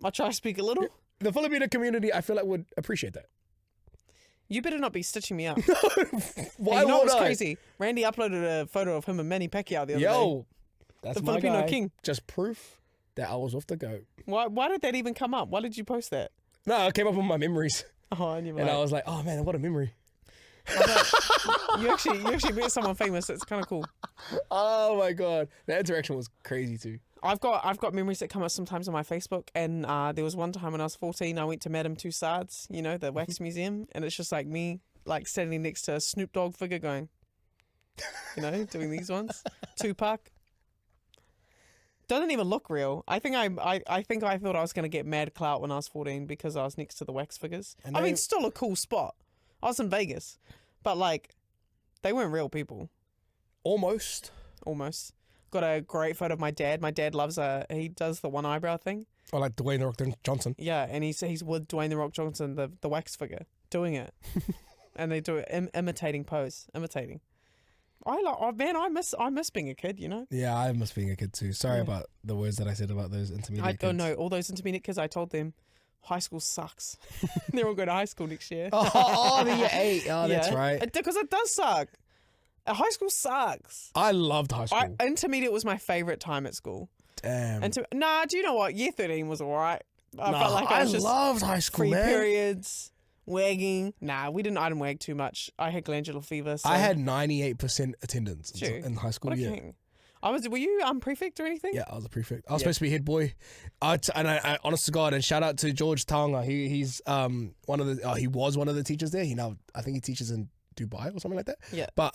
I try to speak a little. The Filipino community, I feel like would appreciate that. You better not be stitching me up. Why you know would what's I? crazy? Randy uploaded a photo of him and Manny Pacquiao the other day. Yo, that's The my Filipino guy. king. Just proof that I was off the goat. Why did that even come up? Why did you post that? No, it came up on my memories, Oh, and you're and I like, was like, oh man, what a memory. you actually met someone famous. It's kind of cool. Oh my god, that interaction was crazy too. I've got memories that come up sometimes on my Facebook, and there was one time when I was 14, I went to Madame Tussauds, you know, the wax museum, and it's just like me, like standing next to a Snoop Dogg figure, going, you know, doing these ones. Tupac doesn't even look real. I think I thought I was gonna get mad clout when I was 14 because I was next to the wax figures. And I mean, they- still a cool spot. I was in Vegas, but like, they weren't real people. Almost. Got a great photo of my dad. My dad loves he does the one eyebrow thing. Or like Dwayne The Rock Johnson. Yeah, and he's with Dwayne The Rock Johnson, the wax figure, doing it. And they do it, imitating pose. I miss being a kid, you know? Yeah, I must being a kid too. Sorry Yeah. about the words that I said about those intermediate I kids. don't know. All those intermediate kids, I told them, high school sucks. They're all going to high school next year. Oh, the year 8. Oh, that's Yeah. right. Because it does suck. High school sucks. I loved high school. Intermediate was my favorite time at school. Damn. Nah, do you know what? Year 13 was alright. I felt like I I was just loved high school, free man. periods, wagging. Nah, I didn't wag too much. I had glandular fever. So I had 98% attendance True. in high school. What a Yeah. king. Were you prefect or anything? Yeah, I was a prefect. I was supposed to be head boy. I honest to God, and shout out to George Taonga. He's one of the he was one of the teachers there. I think he teaches in Dubai or something like that. Yeah. But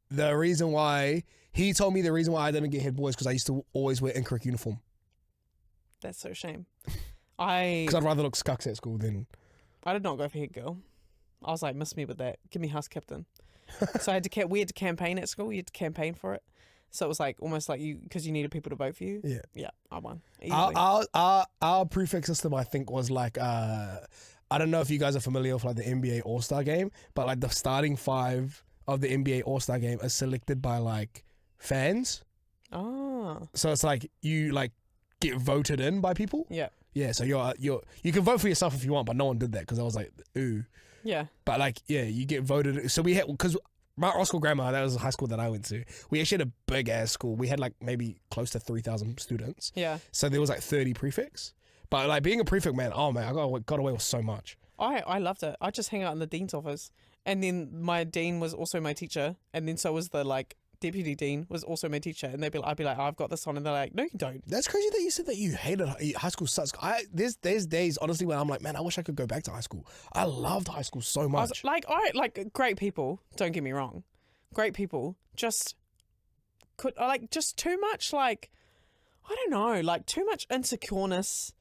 the reason why he told me the reason why I didn't get head boy is because I used to always wear incorrect uniform. That's so shame. Because I'd rather look scucks at school than. I did not go for head girl. I was like, miss me with that. Give me house captain. So we had to campaign at school. You had to campaign for it. So it was like almost like because you needed people to vote for you. Yeah. Yeah, I won. Easily. Our prefect system, I think, was like I don't know if you guys are familiar with like the NBA All-Star game, but like the starting 5 of the NBA All-Star game is selected by like fans. Oh. So it's like you like get voted in by people. Yeah. Yeah, so you can vote for yourself if you want, but no one did that because I was like, ooh. Yeah. But like, yeah, you get voted. So we had, because Mount Roskill Grammar, that was the high school that I went to. We actually had a big ass school. We had like maybe close to 3,000 students. Yeah. So there was like 30 prefects. But like being a prefect, man, oh man, I got away with so much. I loved it. I just hang out in the dean's office, and then my dean was also my teacher, and then so was the like deputy dean was also my teacher, and I'd be like, oh, I've got this on, and they're like, no, you don't. That's crazy that you said that you hated high school. Sucks. There's days honestly when I'm like, man, I wish I could go back to high school. I loved high school so I much. was like great people. Don't get me wrong, great people. Just just too much like I don't know, like too much insecureness,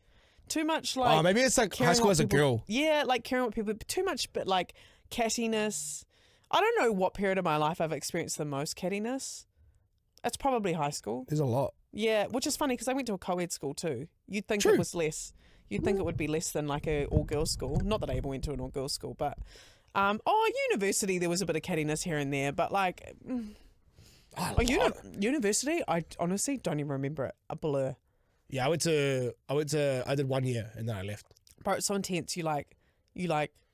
too much like. Oh, maybe it's like high caring school what as a people- girl. Yeah, like caring what people. Too much, but like cattiness. I don't know what period of my life I've experienced the most cattiness. It's probably high school. There's a lot. Yeah, which is funny because I went to a co-ed school too. You'd think True. it was less. You'd think it would be less than like a all-girls school. Not that I ever went to an all-girls school, but university there was a bit of cattiness here and there, but like university, I honestly don't even remember it. A blur. Yeah, I did 1 year and then I left. Bro, it's so intense. You like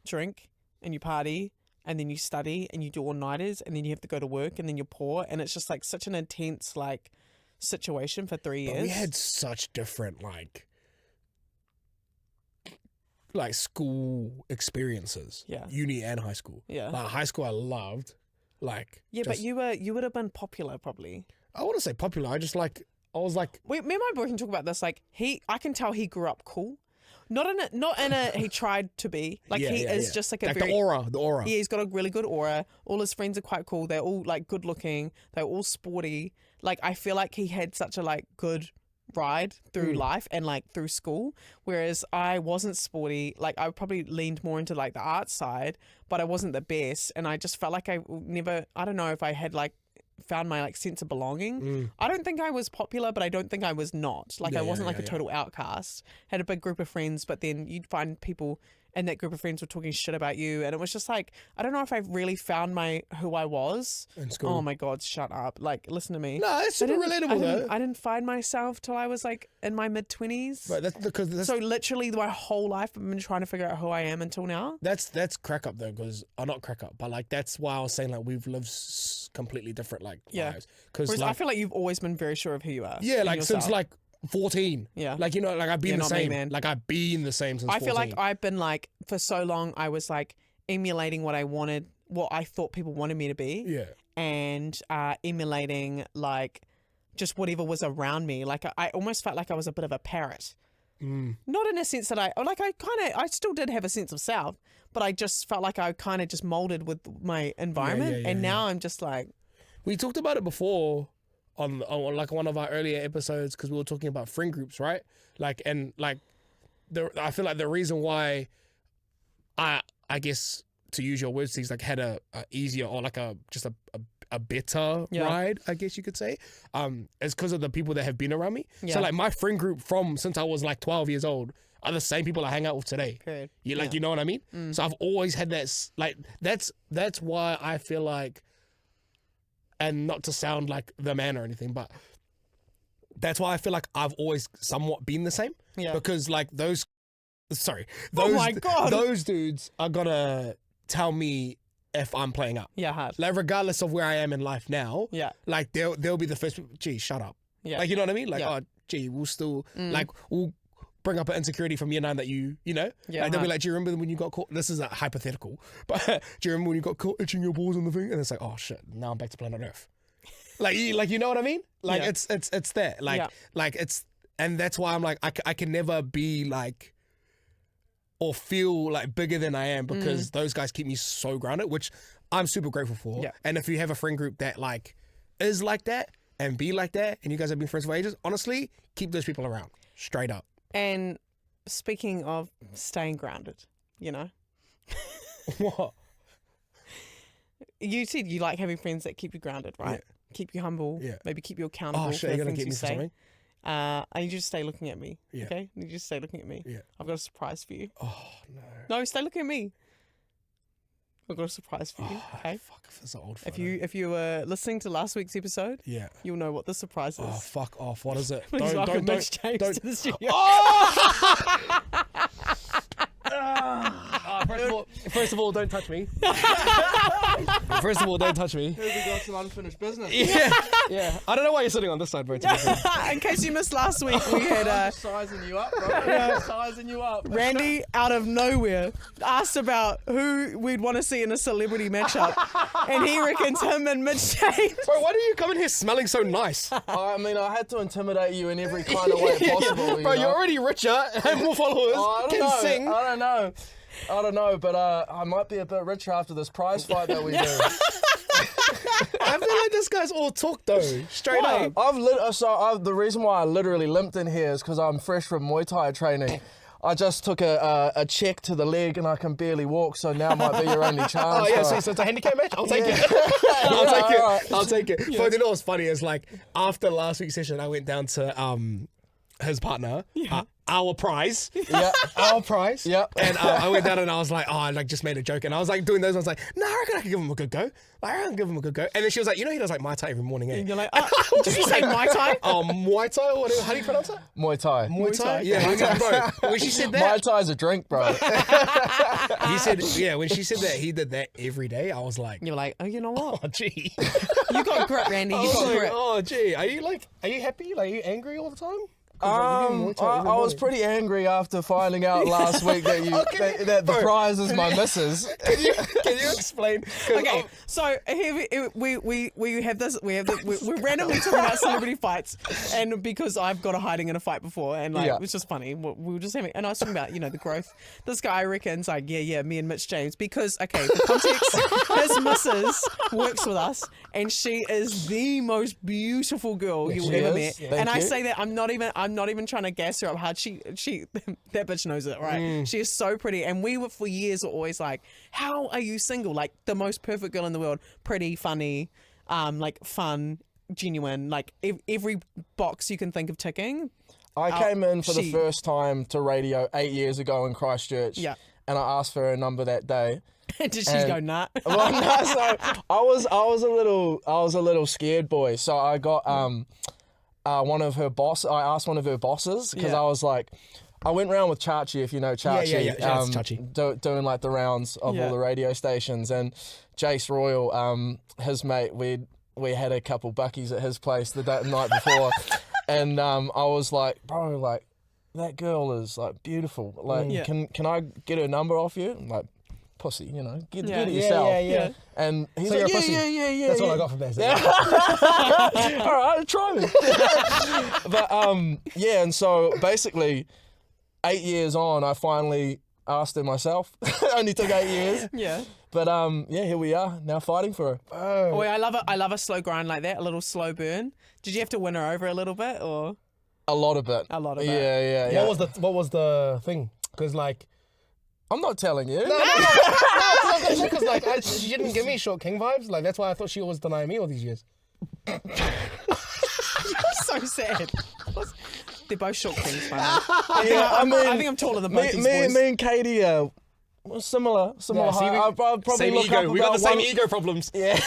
drink and you party and then you study and you do all-nighters and then you have to go to work and then you're poor, and it's just like such an intense like situation for 3 years. But we had such different like school experiences. Yeah. Uni and high school. Yeah. Like high school I loved. Like Yeah, but you would have been popular probably. I wouldn't say popular. I was like Me and my boyfriend talk about this. Like I can tell he grew up cool. Not in a he tried to be. Like he is just like a like very the aura. Yeah, he's got a really good aura. All his friends are quite cool. They're all like good looking. They're all sporty. Like I feel like he had such a like good ride through life and like through school, whereas I wasn't sporty. Like I probably leaned more into like the art side, but I wasn't the best, and I just felt like I don't know if I had like found my like sense of belonging. I don't think I was popular, but I don't think I was not. Like I wasn't like a total outcast. Had a big group of friends, but then you'd find people and that group of friends were talking shit about you, and it was just like I don't know if I really found who I was in school. Oh my god, shut up! Like listen to me. No, it's super relatable though. I didn't find myself till I was like in my mid-20s. But that's because so literally my whole life I've been trying to figure out who I am until now. That's crack up though, because not crack up, but like that's why I was saying like we've lived completely different like lives. Because I feel like you've always been very sure of who you are. Yeah, like since like 14. Yeah. Like, you know, like I've been the same. Me, man. Like I've been the same since 14. I feel like I've been like, for so long, I was like emulating what I wanted, what I thought people wanted me to be. Yeah. And emulating like just whatever was around me. Like I almost felt like I was a bit of a parrot. Not in a sense that I still did have a sense of self, but I just felt like I kind of just molded with my environment. And now I'm just like. We talked about it before on like one of our earlier episodes, because we were talking about friend groups, right? Like, and like I feel like the reason why I guess, to use your words, these like had a easier or like a better ride, I guess you could say, is because of the people that have been around me. So like my friend group from since I was like 12 years old are the same people I hang out with today. Period. You know what I mean? So I've always had that, like that's why I feel like, and not to sound like the man or anything, but that's why I feel like I've always somewhat been the same. Yeah. Because like those dudes are gonna tell me if I'm playing up. Yeah, hard. Like regardless of where I am in life now. Yeah. Like they'll be the first. Gee, shut up. Yeah. Like, you know what I mean? Like, oh, gee, we'll still like we'll bring up an insecurity from year 9 that you know? Yeah. Like they'll be like, do you remember when you got caught? This is a hypothetical, but do you remember when you got caught itching your balls on the thing? And it's like, oh shit, now I'm back to planet Earth. Like you know what I mean? Like it's there. Like it's, and that's why I'm like, I can never be like, or feel like bigger than I am, because those guys keep me so grounded, which I'm super grateful for. Yeah. And if you have a friend group that like is like that and be like that, and you guys have been friends for ages, honestly, keep those people around. Straight up. And speaking of staying grounded, you know. What? You said you like having friends that keep you grounded, right? Yeah. Keep you humble. Yeah. Maybe keep you accountable. Oh shit, you're gonna keep me for something? I need you to stay looking at me. Yeah. Okay? I need you to stay looking at me. Yeah. I've got a surprise for you. Oh no. No, stay looking at me. I've got a surprise for you. Okay. Fuck, that's an old photo. If you were listening to last week's episode, yeah, you'll know what the surprise is. Oh fuck off! What is it? Please welcome Mitch James to the studio. Oh! First of all, don't touch me. First of all, don't touch me. We got some unfinished business. Yeah. I don't know why you're sitting on this side, bro. In case you missed last week, we had sizing you up, bro. Sizing you up. Randy out of nowhere asked about who we'd want to see in a celebrity matchup, and he reckons him and Mitch James. Bro, why do you come in here smelling so nice? I mean, I had to intimidate you in every kind of way possible. Bro, you're already richer, have more followers, sing. I don't know, but I might be a bit richer after this prize fight that we do. I feel like this guy's all talk though, straight up. The reason why I literally limped in here is because I'm fresh from Muay Thai training. I just took a check to the leg and I can barely walk, so now might be your only chance. Oh yeah, so it's a handicap match? I'll take it. I'll take it. Yeah. But you know what's funny is like after last week's session, I went down to his partner, our prize. Yeah. Our prize. Yep. And I went down and I was like, oh, I like just made a joke. And I was like doing those. I was like, no, I reckon I could give him a good go. Like, I reckon I can give him a good go. And then she was like, you know, he does like Mai Tai every morning, eh? And you're like, did you say Mai Tai? Oh, Muay Thai or whatever. How do you pronounce it? Muay Thai. Muay Thai? Yeah, Muay Thai. bro. When she said Muay that, Thai's a drink, bro. he said, yeah, when she said that he did that every day, I was like, You're like, oh, you know what? oh, gee. You got grip, Randy. I You was got like, grip. oh, gee. Are you happy? Like, are you angry all the time? 'Cause, like, you do Muay Thai I every was morning. pretty angry after finding out last week that that the prize is my missus. Can you explain? 'Cause Okay, so here we have this. We're randomly talking about celebrity fights, and because I've got a hiding in a fight before, and like Yeah. it was just funny. We were just having, and I was talking about the growth. This guy reckons like me and Mitch James, because okay, the context, his missus works with us, and she is the most beautiful girl you'll she ever is. met. Thank And I you. say that I'm not even trying to gas her up hard. She that bitch knows it, right? She is so pretty, and we were for years were always like, how are you single? Like the most perfect girl in the world, pretty, funny, like fun, genuine, like every box you can think of ticking. I came in for the she- first time to radio 8 years ago in Christchurch. Yeah. And I asked for her number that day. Did she And- go nah? Well, no, so I was a little scared, boy. So I got one of her boss. I asked one of her bosses because Yeah. I was like, I went round with Chachi, if you know Chachi. yeah. Shout out to Chachi. Doing like the rounds of Yeah. all the radio stations, and Jace Royal, his mate, we had a couple buckies at his place the night before, and I was like, bro, like that girl is like beautiful. Like, Yeah. can I get her number off you? I'm like, pussy, you know, get Yeah. it Yeah, yourself. Yeah. And he's So like, you're a pussy. yeah. That's what I got from that. All right, try me. But yeah, and so basically, 8 years on, I finally asked her myself. Only took 8 years, Yeah. but yeah, here we are now fighting for her. Oh, wait, I love a slow grind like that, a little slow burn. Did you have to win her over a little bit, or A lot of it. A lot of it. Yeah. What was the thing? Because like. I'm not telling you. Because like she didn't give me short king vibes. Like that's why I thought she was denying me all these years. so sad? They're both short kings, man. Yeah, I think I'm taller than both these boys. me and Katie were similar Yeah, see, height. I'd probably Same look ego. up We got the about same one- ego problems. Yeah.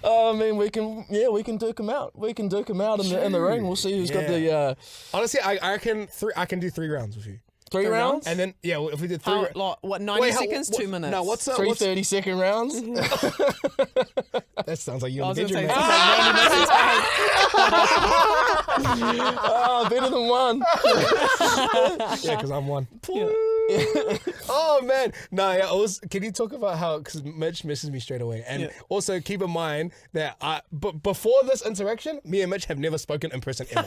I mean, we can duke him out. We can duke him out in the ring. We'll see who's got the Honestly, I can do 3 rounds with you. 3 rounds. And then if we did 3 How, rounds. like, what, 90 seconds, 2 minutes? No, what's 3 30-second rounds. that sounds like you I in was the going to bedroom. say, mate. Oh, better than one. Yeah, because I'm one. Oh man, no, yeah. Can you talk about how? Because Mitch misses me straight away, and also keep in mind that before this interaction, me and Mitch have never spoken in person ever.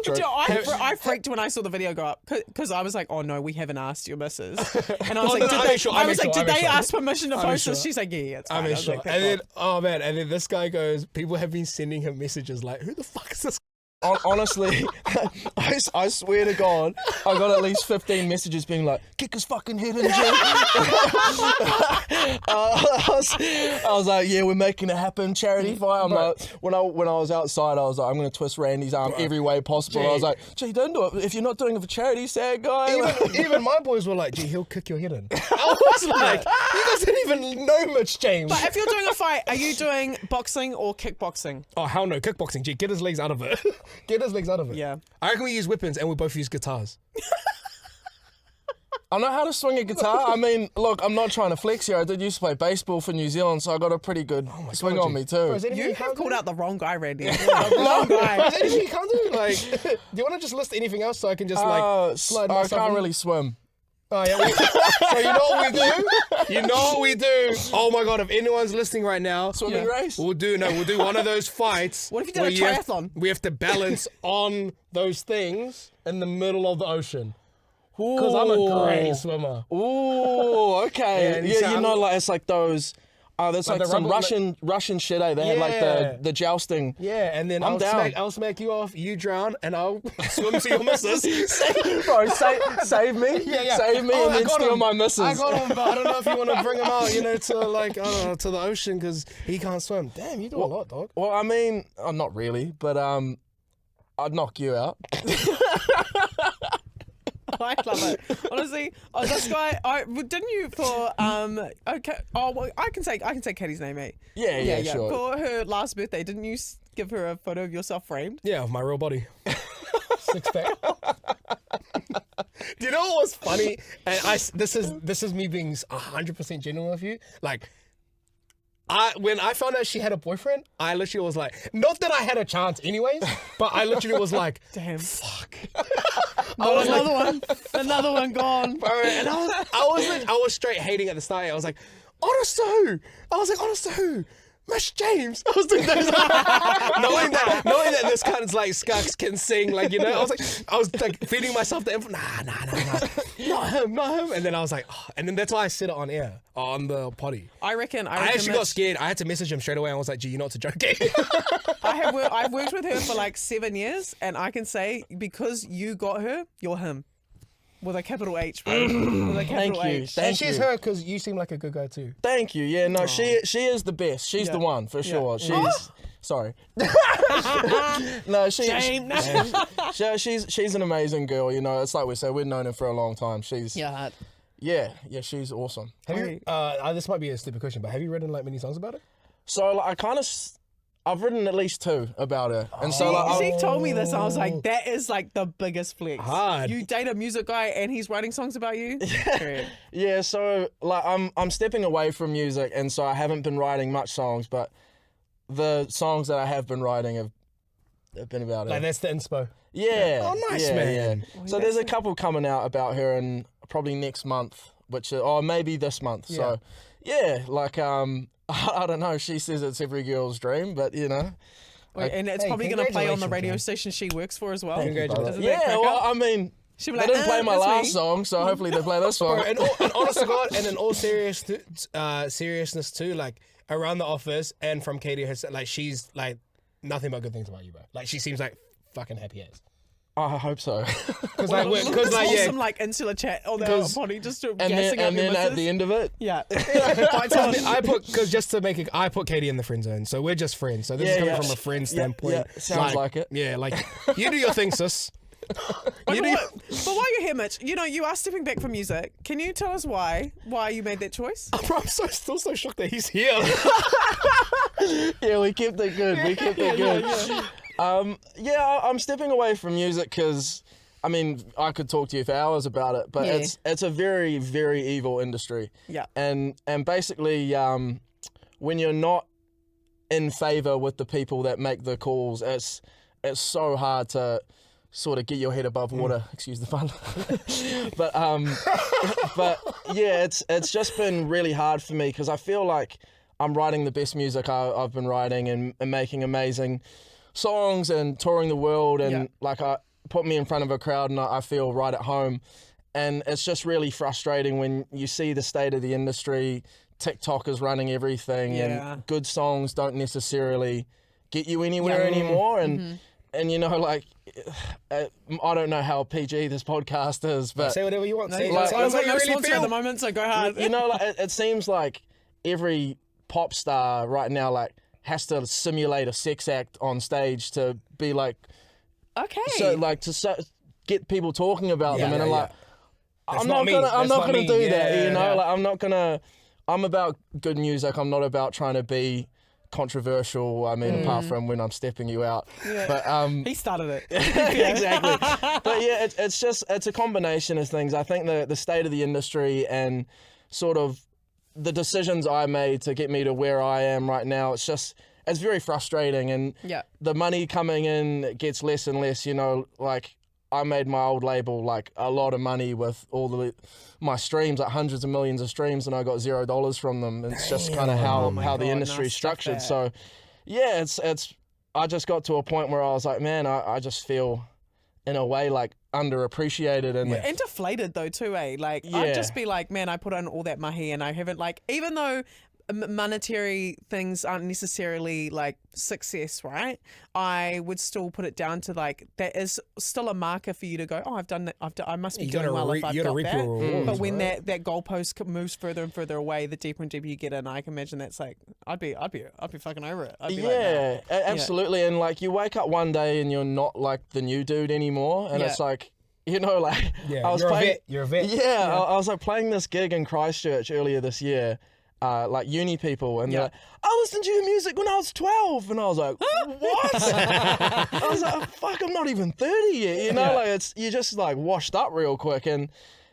Do you know, I freaked when I saw the video go up because I was like, "Oh no, we haven't asked your missus." And I was Oh, like, no, "Did I they?" made sure, I I made was like, sure, I "Did made they sure. ask permission to I made post this?" sure. She's like, "Yeah, it's I fine." mean, was sure. like, "Thank And then, God." oh man, and then this guy goes. People have been sending him messages like, "Who the fuck is this?" Honestly, I swear to God, I got at least 15 messages being like, kick his fucking head in, G. I was like, yeah, we're making it happen, charity fight. I'm like, when I was outside, I was like, I'm going to twist Randy's arm every way possible. I was like, gee, don't do it. If you're not doing it for charity, sad guy. Even my boys were like, "Gee, he'll kick your head in." I was like, "You guys didn't even know Mitch James." But if you're doing a fight, are you doing boxing or kickboxing? Oh hell no, kickboxing. Gee, get his legs out of it. Get his legs out of it. Yeah. I reckon we use weapons and we both use guitars. I know how to swing a guitar. I mean, look, I'm not trying to flex here. I did used to play baseball for New Zealand, so I got a pretty good swing on me too. Bro, is there anything You you have can't called do? out the wrong guy, Randy. The wrong guy. Is there anything you can't do? Like, do you want to just list anything else so I can just like slide I myself can't in? really swim. Oh yeah. So you know what we do? You know what we do? Oh my god! If anyone's listening right now, Swimming race? we'll do one of those fights. What if you did where a have- triathlon? we have to balance on those things in the middle of the ocean. Because I'm a great swimmer. Ooh, okay. And Yeah, so you know, like it's like those. There's Like like the some rubber- Russian shit. They had like Yeah. the jousting. Yeah, and then I'm down. I'll smack you off, you drown, and I'll swim to your missus. Bro, save me, save me, Oh, and I then got steal him. my missus. I got him, but I don't know if you want to bring him out, to like, I don't know, to the ocean because he can't swim. Damn, you do a lot, dog. Well, I mean, not really, but I'd knock you out. I love it. Honestly, this guy, didn't you for okay? Oh, well, I can say Katie's name, mate. Yeah, sure. For her last birthday, didn't you give her a photo of yourself framed? Yeah, of my real body. 6-pack. Do you know what was funny? And this is me being 100% genuine with you. Like, when I found out she had a boyfriend, I literally was like, not that I had a chance anyways, but I literally was like, damn, fuck. Another one gone. Bro, and I was straight hating at the start. I was like, honest to who? Honest to who? Mitch James. I was doing those. knowing that this kind of like skunks can sing, like, you know, I was like feeding myself the info. Nah, not him. And then I was like, oh, and then that's why I said it on air, on the potty. I reckon I actually got scared. I had to message him straight away. I was like, gee, you're not to joke. I've worked with her for like 7 years, and I can say because you got her, you're him. With a capital H, bro. With a capital H. And she's her because you seem like a good guy too. Thank you. Yeah, no, she is the best. She's the one for sure. She's sorry. No, she's an amazing girl. You know, it's like we say, we've known her for a long time. She's yeah, she's awesome. Have you? This might be a stupid question, but have you written like many songs about it? So like, I've written at least 2 about her, and so like, she told me this. I was like, that is like the biggest flex. Hard. You date a music guy and he's writing songs about you. Yeah. So like, I'm stepping away from music, and so I haven't been writing much songs, but the songs that I have been writing have been about her. Like that's the inspo. Yeah. Oh, nice, man. Yeah. So there's a couple coming out about her, and probably next month, maybe this month. Yeah. So yeah, like I don't know. She says it's every girl's dream, but you know. Wait, and it's probably going to play on the radio station she works for as well. Congratulations. Yeah, well, I mean, they didn't play my last song, so hopefully they play this one. And honest to God, and in all seriousness too, like around the office and from Katie, like she's like nothing but good things about you, bro. Like she seems like fucking happy as. I hope so. Because some like insular chat on their body just to gassing up your then at the end of it, I put Katie in the friend zone, so we're just friends. So this is coming from a friend standpoint. Yeah, sounds like it. Yeah, like you do your thing, sis. But while you're here, Mitch, you know you are stepping back from music. Can you tell us why you made that choice? Bro, I'm still so shocked that he's here. Yeah, we kept it good. I'm stepping away from music because, I mean, I could talk to you for hours about it, but it's a very, very evil industry. Yeah. And basically, when you're not in favor with the people that make the calls, it's so hard to sort of get your head above water. Excuse the pun. but yeah, it's just been really hard for me because I feel like I'm writing the best music I've been writing and making amazing songs and touring the world, and like I put me in front of a crowd and I feel right at home. And it's just really frustrating when you see the state of the industry. TikTok is running everything, and good songs don't necessarily get you anywhere anymore. And and you know, like, I don't know how PG this podcast is, but say whatever you want. Say like, what you really sponsor feel at the moment, so go hard. You know, like, it seems like every pop star right now, like, has to simulate a sex act on stage to be like, so like to get people talking about them, and I'm like, I'm not gonna do that, you know, like I'm about good music. I'm not about trying to be controversial. I mean, apart from when I'm stepping you out, but he started it. Exactly. But yeah, it's a combination of things. I think the state of the industry and sort of the decisions I made to get me to where I am right now, it's very frustrating, and the money coming in gets less and less, you know, like I made my old label like a lot of money with all my streams, like hundreds of millions of streams, and I got $0 from them. It's just kind of how the industry is structured. So yeah, I just got to a point where I was like, man, I just feel in a way like underappreciated and deflated though too, eh? Like I'd just be like, man, I put on all that mahi and I haven't, like, even though monetary things aren't necessarily like success, right? I would still put it down to like that is still a marker for you to go, oh, I've done that. I must be doing well if I've got that. But when that goalpost moves further and further away, the deeper and deeper you get in, I can imagine that's like I'd be fucking over it. I'd be like, nah. Absolutely. And like you wake up one day and you're not like the new dude anymore, and it's like. You know, like I was You're a vet. Yeah, I was like playing this gig in Christchurch earlier this year, like uni people, and they're like, I listened to your music when I was 12, and I was like, what? I was like, fuck, I'm not even 30 yet. You know, like you're just like washed up real quick, and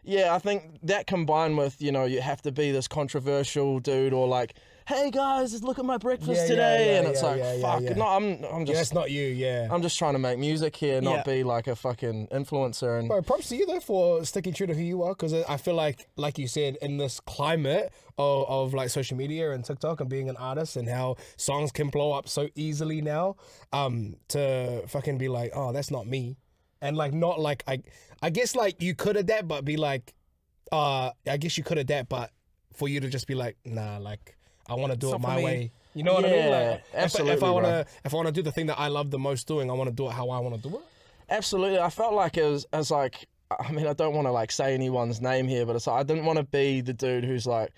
I think that combined with you have to be this controversial dude or like. Hey guys, look at my breakfast today, and it's fuck. No, I'm just. That's not you. Yeah. I'm just trying to make music here, not be like a fucking influencer. And bro, props to you though for sticking true to who you are, because I feel like you said, in this climate of like social media and TikTok and being an artist and how songs can blow up so easily now, to fucking be like, oh, that's not me, and like not like I guess like you could adapt, but be like, I guess you could adapt, but for you to just be like, nah, like. I want to do it my way. You know what I mean? Like, absolutely. If I want to do the thing that I love the most doing, I want to do it how I want to do it. Absolutely. I felt like it was like, I mean, I don't want to like say anyone's name here, but it's like, I didn't want to be the dude who's like,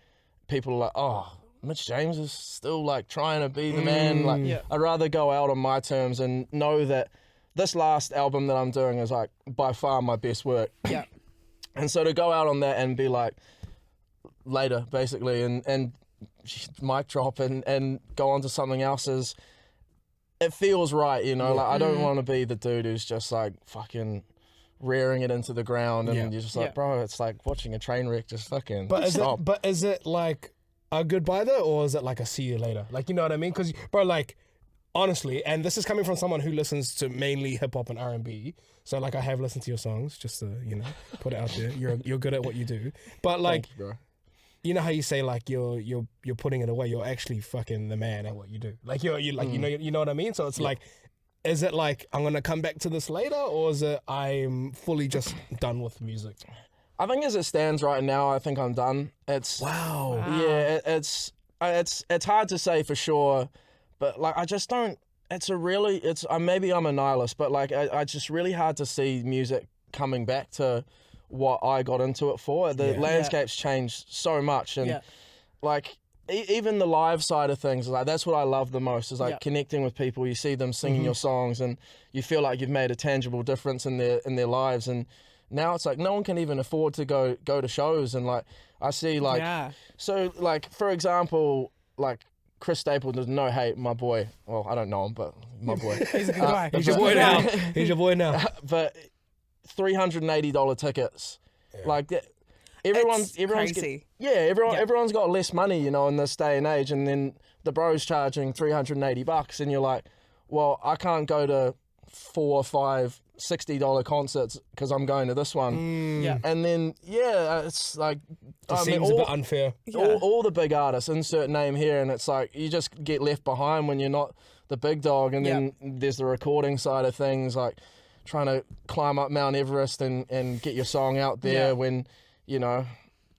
people are like, oh, Mitch James is still like trying to be the man. Like, I'd rather go out on my terms and know that this last album that I'm doing is like by far my best work. Yeah. And so to go out on that and be like, later, basically, and mic drop and go on to something else it feels right, like I don't want to be the dude who's just like fucking rearing it into the ground and you're just like, bro, it's like watching a train wreck, just fucking stop. Is it like a goodbye though, or is it like a see you later? Like, you know what I mean? Because bro, like honestly, and this is coming from someone who listens to mainly hip hop and R&B, so like I have listened to your songs just to put it out there. You're good at what you do, but like thank you, bro. You know how you say like you're putting it away, you're actually fucking the man at what you do. Like you know what I mean? So it's like, is it like I'm gonna come back to this later, or is it I'm fully just done with music? I think as it stands right now, I think I'm done. It's yeah, it's hard to say for sure, but like I just don't. Maybe I'm a nihilist, but like I just really hard to see music coming back to what I got into it for. The landscape's changed so much, and like even the live side of things, like that's what I love the most, is like connecting with people. You see them singing your songs and you feel like you've made a tangible difference in their lives. And now it's like no one can even afford to go to shows, and like I see like so like for example, like Chris Stapleton, no hate, my boy. Well, I don't know him, but my boy. He's a good guy. He's your boy now. He's your boy now. But $380 tickets, like everyone's crazy. Everyone's got less money, in this day and age, and then the bro's charging $380, and you're like, well, I can't go to 4 or 5 $60 concerts because I'm going to this one. And then it's like it seems a bit unfair. All the big artists, insert name here, and it's like you just get left behind when you're not the big dog. And then there's the recording side of things, like trying to climb up Mount Everest and get your song out there when,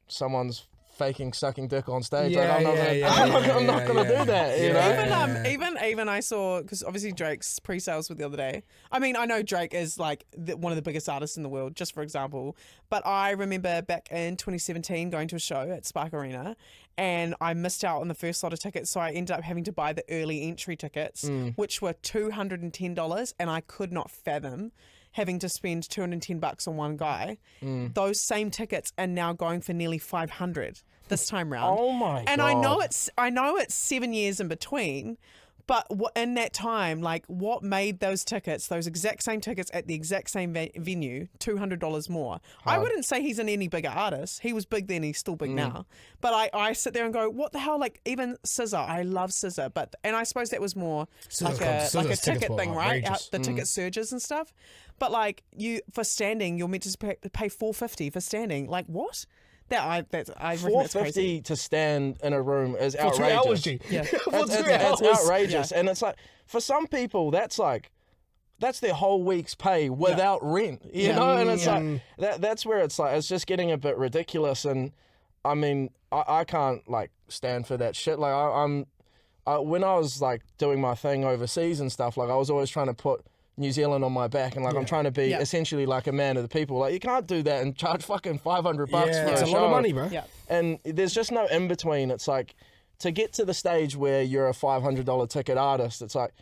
someone's faking sucking dick on stage. I'm not gonna do that. Even I saw, because obviously Drake's pre-sales were the other day. I mean, I know Drake is like one of the biggest artists in the world, just for example. But I remember back in 2017 going to a show at Spark Arena, and I missed out on the first lot of tickets, so I ended up having to buy the early entry tickets, which were $210, and I could not fathom having to spend $210 on one guy. Those same tickets are now going for nearly $500 this time round. Oh my god! And I know it's 7 years in between, but in that time, like what made those tickets, those exact same tickets at the exact same venue, $200 more? I wouldn't say he's an any bigger artist. He was big then, he's still big now. But I sit there and go, what the hell? Like even SZA, I love SZA, and I suppose that was more like a ticket thing, right? The ticket surges and stuff. But like for standing, you're meant to pay $450 for standing. Like what? I reckon that's crazy. $450 to stand in a room is outrageous. For 3 hours, G. Yeah, it's outrageous, and it's like for some people that's their whole week's pay without rent, you know. And it's like that's where it's like it's just getting a bit ridiculous. And I mean, I can't like stand for that shit. Like when I was like doing my thing overseas and stuff, like I was always trying to put New Zealand on my back, and like I'm trying to be essentially like a man of the people. Like you can't do that and charge fucking $500 for it's a show. lot of money, bro. Yeah. And there's just no in between. It's like to get to the stage where you're a $500 ticket artist, it's like,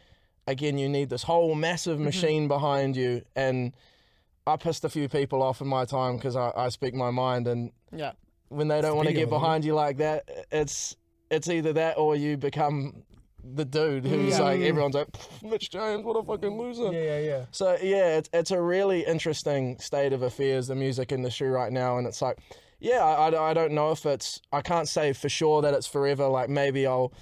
again, you need this whole massive machine behind you. And I pissed a few people off in my time because I speak my mind, and when they don't want to get behind you like that, it's either that or you become the dude who's like, everyone's like, Mitch James, what a fucking loser. Yeah. So yeah, it's a really interesting state of affairs, the music industry right now, and it's like, I don't know if I can't say for sure that it's forever. Like maybe I'll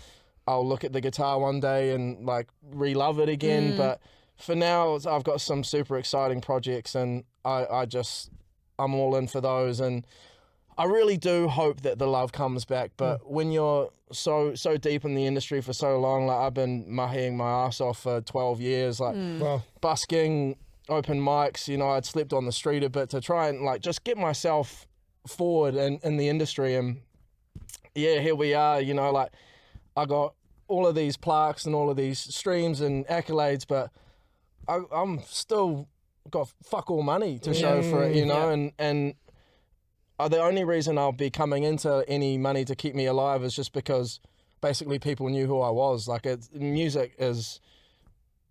look at the guitar one day and like re-love it again, but for now I've got some super exciting projects, and I'm all in for those, and I really do hope that the love comes back. But when you're so deep in the industry for so long, like I've been mahiing my ass off for 12 years, like busking, open mics, you know, I'd slept on the street a bit to try and like just get myself forward in the industry. And here we are, you know, like I got all of these plaques and all of these streams and accolades, but I'm still got fuck all money to show for it, you know, and the only reason I'll be coming into any money to keep me alive is just because basically people knew who I was. Like music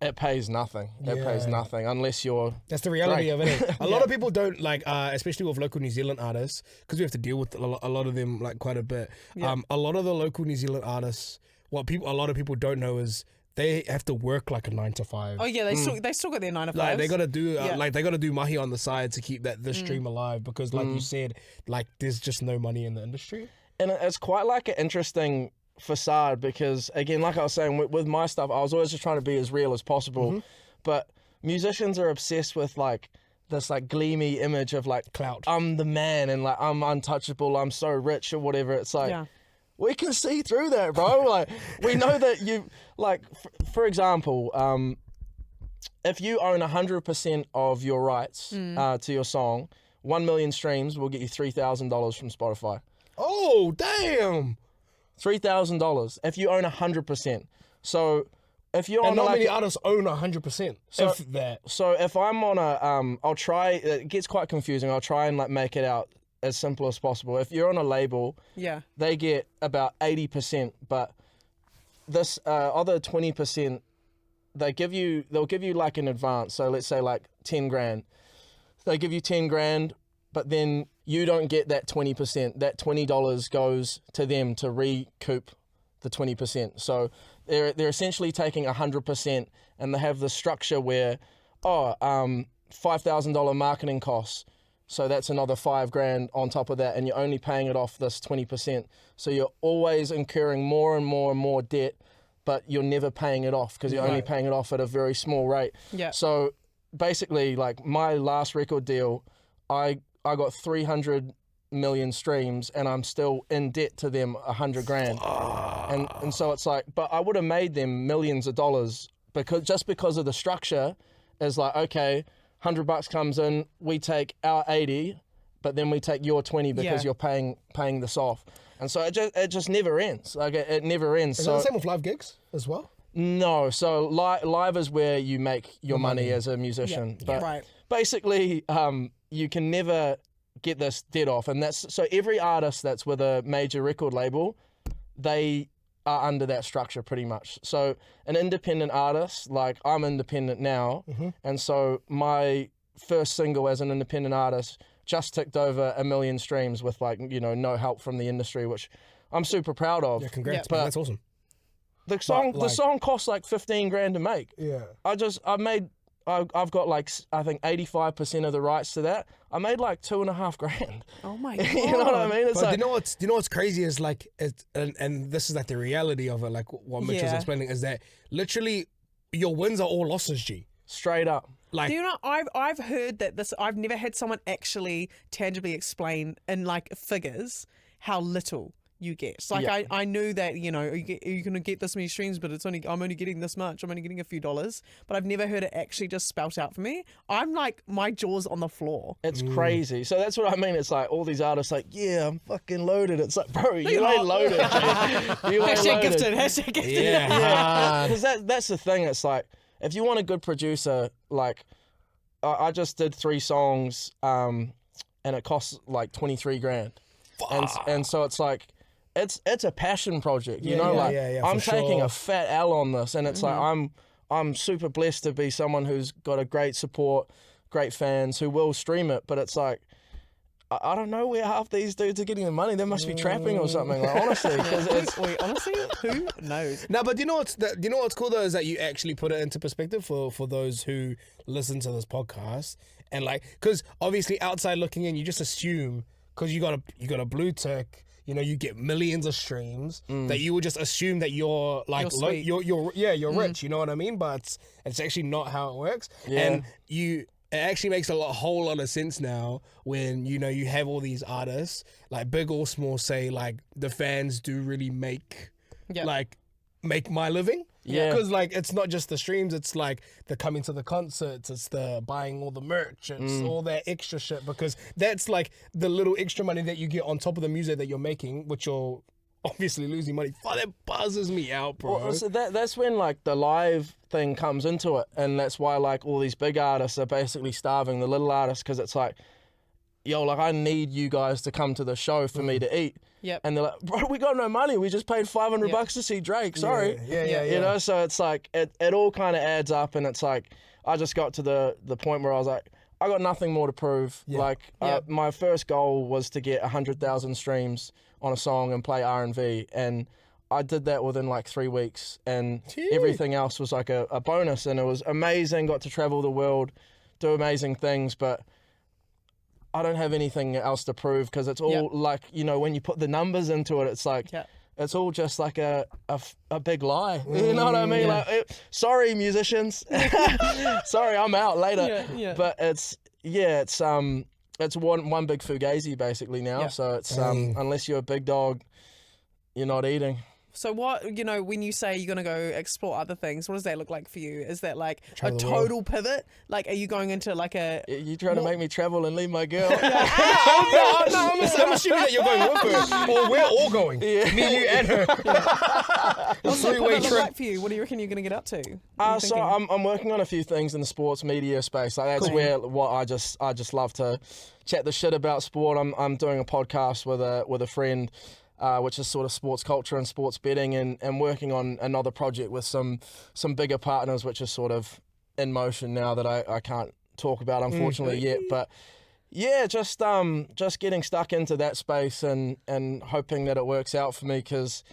it pays nothing. It pays nothing unless you're... That's the reality of it. A lot of people don't like, especially with local New Zealand artists, because we have to deal with a lot of them like quite a bit. A lot of the local New Zealand artists, a lot of people don't know is they have to work like a 9 to 5. Oh yeah, they still got their 9 to 5. Like they gotta do they gotta do mahi on the side to keep the stream alive, because like you said, like there's just no money in the industry. And it's quite like an interesting facade, because again, like I was saying with my stuff, I was always just trying to be as real as possible. But musicians are obsessed with like this like gleamy image of like clout. I'm the man and like I'm untouchable, I'm so rich or whatever. It's like we can see through that, bro. Like we know that you like for example, if you own 100% of your rights to your song, 1 million streams will get you $3,000 from Spotify. Oh damn! $3,000 if you own 100%. So if you're and on not many artists own 100%. So if I'm on a I'll try. It gets quite confusing. I'll try and like make it out as simple as possible. If you're on a label, they get about 80%, but this other 20%, they'll give you like an advance. So let's say like 10 grand. They give you 10 grand, but then you don't get that 20%. That $20 goes to them to recoup the 20%. So they're essentially taking 100%, and they have the structure where, $5,000 marketing costs. So that's another 5 grand on top of that, and you're only paying it off this 20%. So you're always incurring more and more and more debt, but you're never paying it off because you're only paying it off at a very small rate. So basically, like my last record deal, I got 300 million streams, and I'm still in debt to them 100 grand. And so it's like, but I would have made them millions of dollars because of the structure is like, okay, $100 comes in, we take our 80, but then we take your 20 because you're paying this off. And so it just never ends. Like it never ends. Is that the same with live gigs as well? No. So live is where you make your money as a musician. But basically, you can never get this debt off. And so every artist that's with a major record label, they are under that structure pretty much. So an independent artist, like I'm independent now, and so my first single as an independent artist just ticked over 1 million streams with like, you know, no help from the industry, which I'm super proud of. Yeah, congrats, man. That's awesome. The song costs like 15 grand to make. Yeah. I've got like, I think 85% of the rights to that. I made like 2.5 grand. Oh my God. You know what I mean? It's but like, you know what's crazy is like, and this is like the reality of it, like what Mitch was explaining, is that literally your wins are all losses, G. Straight up. Like, do you know, I've heard that I've never had someone actually tangibly explain in like figures how little you get. It's like I knew that, you know, you're gonna get this many streams, but I'm only getting this much. I'm only getting a few dollars. But I've never heard it actually just spelt out for me. I'm like, my jaw's on the floor. It's crazy. So that's what I mean. It's like all these artists like, yeah, I'm fucking loaded. It's like, bro, you ain't loaded. Jay. You ain't Hashtag loaded. gifted. Hashtag gifted. Yeah. Because that's the thing. It's like, if you want a good producer, like, I just did 3 songs, and it costs like 23 grand. And so it's like, it's a passion project, you know. I'm taking a fat L on this, and it's like I'm super blessed to be someone who's got a great support, great fans who will stream it. But it's like, I don't know where half these dudes are getting the money. They must be trapping or something. Like, honestly, because it's honestly, who knows? No, but you know what's cool though is that you actually put it into perspective for those who listen to this podcast, and like, because obviously outside looking in, you just assume because you got a blue tick. You know, you get millions of streams that you would just assume that you're like you're rich. You know what I mean? But it's actually not how it works. Yeah. And it actually makes a whole lot of sense now when you know you have all these artists like big or small. Say like the fans do really make my living. Yeah. Because like it's not just the streams, it's like the coming to the concerts, it's the buying all the merch, it's all that extra shit, because that's like the little extra money that you get on top of the music that you're making, which you're obviously losing money. Fuck, that buzzes me out, bro. Well, so that's when like the live thing comes into it, and that's why like all these big artists are basically starving the little artists, because it's like, yo, like I need you guys to come to the show for me to eat. Yep. And they're like, bro, we got no money. We just paid $500 to see Drake. Sorry. Yeah. You know, so it's like, it all kind of adds up, and it's like, I just got to the point where I was like, I got nothing more to prove. Yeah. Like, my first goal was to get 100,000 streams on a song and play R&B, and I did that within like 3 weeks, and everything else was like a bonus, and it was amazing. Got to travel the world, do amazing things, but I don't have anything else to prove, because it's all like, you know, when you put the numbers into it, it's like, it's all just like a big lie. You know what I mean? Like, sorry, musicians. Sorry, I'm out later. But it's one big fugazi basically now. So it's unless you're a big dog, you're not eating. So what, you know, when you say you're going to go explore other things, what does that look like for you? Is that like Travel a the total world. pivot? Like, are you going into like a... You trying to make me travel and leave my girl? No, I'm assuming that you're going with her, or we're all going. Me, you, and her. What's that Three-way pivot look trip. like for you? What do you reckon you're going to get up to? What are you So thinking? I'm working on a few things in the sports media space. Like that's where I just love to chat the shit about sport. I'm doing a podcast with a friend, which is sort of sports culture and sports betting, and working on another project with some bigger partners, which is sort of in motion now that I can't talk about unfortunately yet. But yeah, just getting stuck into that space and hoping that it works out for me, because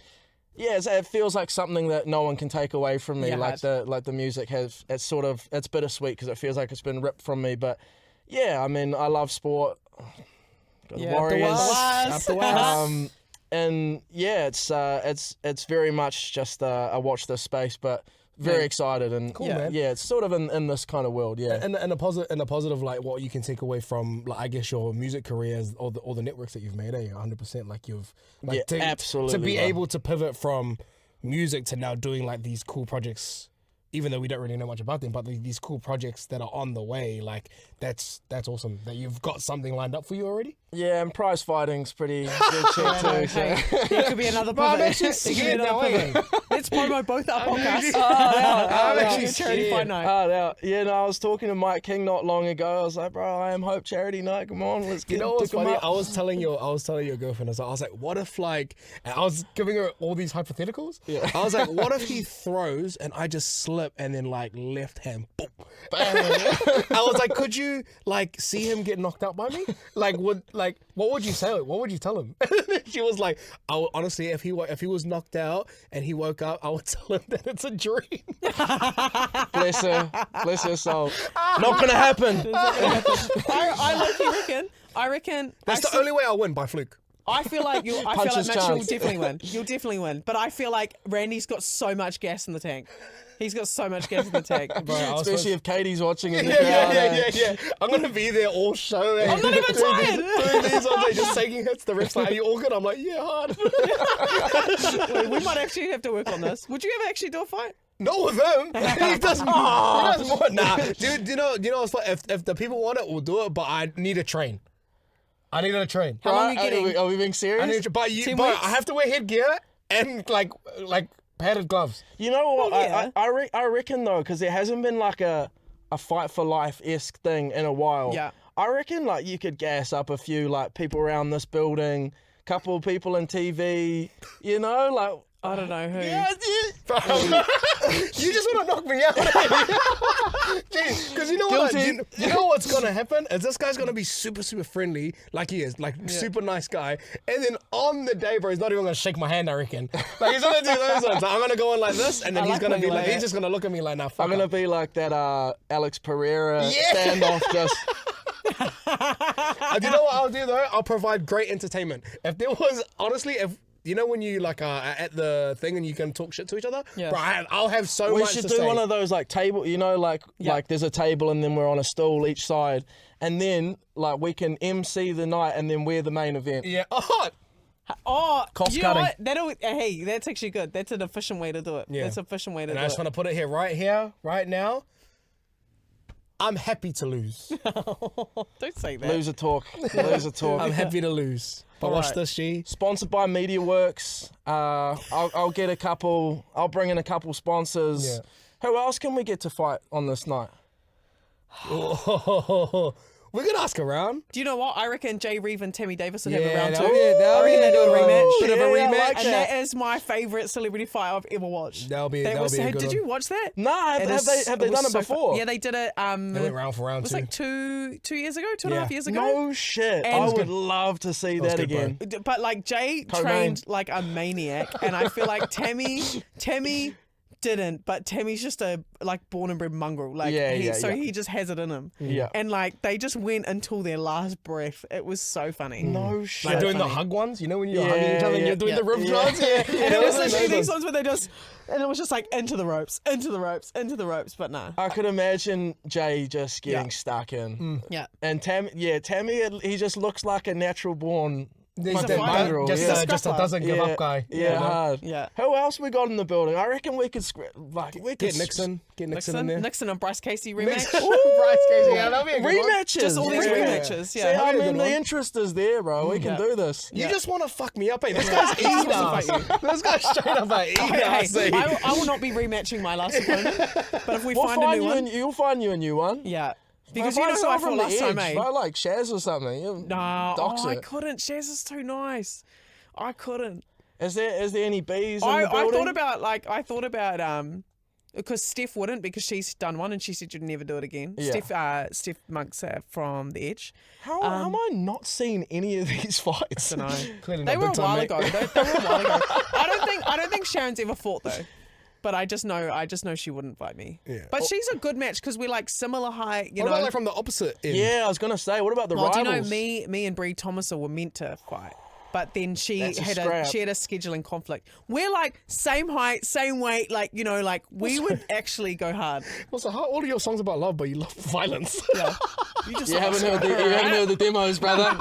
it feels like something that no one can take away from me. Yeah, Like the music it's bittersweet because it feels like it's been ripped from me. But yeah, I mean, I love sport. Got the Warriors. Up the West. And yeah, it's very much just a watch this space, but very excited and Cool, man. Yeah, it's sort of in this kind of world, yeah. And a positive, like what you can take away from, like I guess your music career is all the networks that you've made. 100%, like you've absolutely to be bro. able to pivot from music to now doing like these cool projects. Even though we don't really know much about them, but these cool projects that are on the way, like that's awesome that you've got something lined up for you already. Yeah, and prize fighting's pretty good shit too. So. There could be another Bro, I'm pivot. actually scared now, Let's promote both our podcasts. I'm actually Charity scared. Fight Night. I was talking to Mike King not long ago. I was like, bro, I am Hope Charity Night. Come on, let's get You know what's pick 'em funny? up. I was telling your girlfriend, I was like, what if like, and I was giving her all these hypotheticals. Yeah. I was like, what if he throws and I just slip and then like left hand, boom. I was like, could you like see him get knocked out by me? Like, what would you say? What would you tell him? She was like, honestly, if he was knocked out and he woke up, I would tell him that it's a dream. Bless her soul. Not gonna happen. I reckon. That's the only way I'll win, by fluke. I feel like Mitch, you'll definitely win. You'll definitely win. But I feel like Randy's got so much gas in the tank. He's got so much gas in the tank. Bro, Especially if Katie's watching in the crowd. Yeah. I'm going to be there all show. I'm not even tired. Doing these all day, just taking hits. The ref's like, are you all good? I'm like, yeah, hard. Wait, we might actually have to work on this. Would you ever actually do a fight? Not with him. He does more. Nah, dude, you know, if the people want it, we'll do it, but I need to train. How long are you getting? Are we being serious? But I have to wear headgear and like padded gloves. You know what? Well, yeah. I reckon though, because there hasn't been like a fight for life-esque thing in a while. Yeah. I reckon like you could gas up a few like people around this building, couple of people in TV. You know, like. I don't know who. Yeah, You just want to knock me out. Because you know what? You know what's going to happen? Is this guy's going to be super, super friendly, like he is, like super nice guy. And then on the day, bro, he's not even going to shake my hand, I reckon. Like he's going to do those ones. So I'm going to go in like this, and then he's going to be like, he's just going to look at me like, nah, fuck I'm going to be like that Alex Pereira standoff just... You know what I'll do though? I'll provide great entertainment. If there was, honestly, if you know when you like are at the thing and you can talk shit to each other, bro, I'll have so much to say. We should do one of those like table, you know, like there's a table and then we're on a stool each side, and then like we can MC the night and then we're the main event. Yeah. Oh, cost you cutting. know what? Hey, that's actually good. That's an efficient way to do it. Yeah. That's an efficient way to And do I just it. want to put it right now. I'm happy to lose. Don't say that. Loser talk. I'm happy to lose. But watch this, G. Sponsored by MediaWorks. I'll get a couple. I'll bring in a couple sponsors. Yeah. Who else can we get to fight on this night? We could ask around. Do you know what? I reckon Jay Reeve and Tammy Davis would have a Yeah, round that'll two. be it, I reckon they do a rematch. Bit of a rematch. like And that is my favourite celebrity fight I've ever watched. That'll be a good Did one. you watch that? No, have they done it before? Yeah, they did it. They went round for round It was two. like two years ago, 2.5 years ago. No shit. And- I would love to see that good, bro. again. But like Jay Co-main. trained like a maniac, and I feel like Tammy didn't, but Tammy's just a like born and bred mongrel. Like he just has it in him. Yeah. And like they just went until their last breath. It was so funny. No shit. Like doing the funny. hug ones, you know, when you're hugging each other and you're doing the rib shots. And it was literally these ones where they just, and it was just like into the ropes, but nah. I could imagine Jay just getting stuck in. Yeah. And Tammy, he just looks like a natural born He's fucking a fighter. mongrel. just yeah. a doesn't give up guy. Yeah, hard. Yeah. Who else we got in the building? I reckon we could Get Nixon. Get Nixon in there. Nixon and Bryce Casey rematch. Bryce Casey. Yeah, that'll be a good one. Rematches. Just all these Yeah. rematches. See, Yeah. I be a mean, good the one. interest is there, bro. We can do this. You just want to fuck me up, eh? This guy's eating us. This guy's straight up like eating us. Hey, I will not be rematching my last opponent, but if we find a new one, you'll find you a new one. yeah. Because you Find know who I someone fought from the last time, edge. eh? I like Shaz or something. Nah, Dox I it. couldn't. Shaz is too nice. I couldn't. Is there any bees in I the building? thought about because Steph wouldn't, because she's done one and she said you'd never do it again. Yeah. Steph Monks from The Edge. How am I not seeing any of these fights? I don't know. Clearly They not were a big time, while mate. ago. They were a while ago. I don't think Sharon's ever fought though. But I just know she wouldn't fight me. Yeah. But she's a good match because we're like similar height. You What know. about like from the opposite end? Yeah, I was gonna say. What about the Well, do rivals? you know me and Bree Thomas were meant to fight, but then she That's a had scrap. a scheduling conflict. We're like same height, same weight, like like we would actually go hard. Also, how all of your songs about love, but you love violence? Yeah, you just You haven't heard the demos, brother.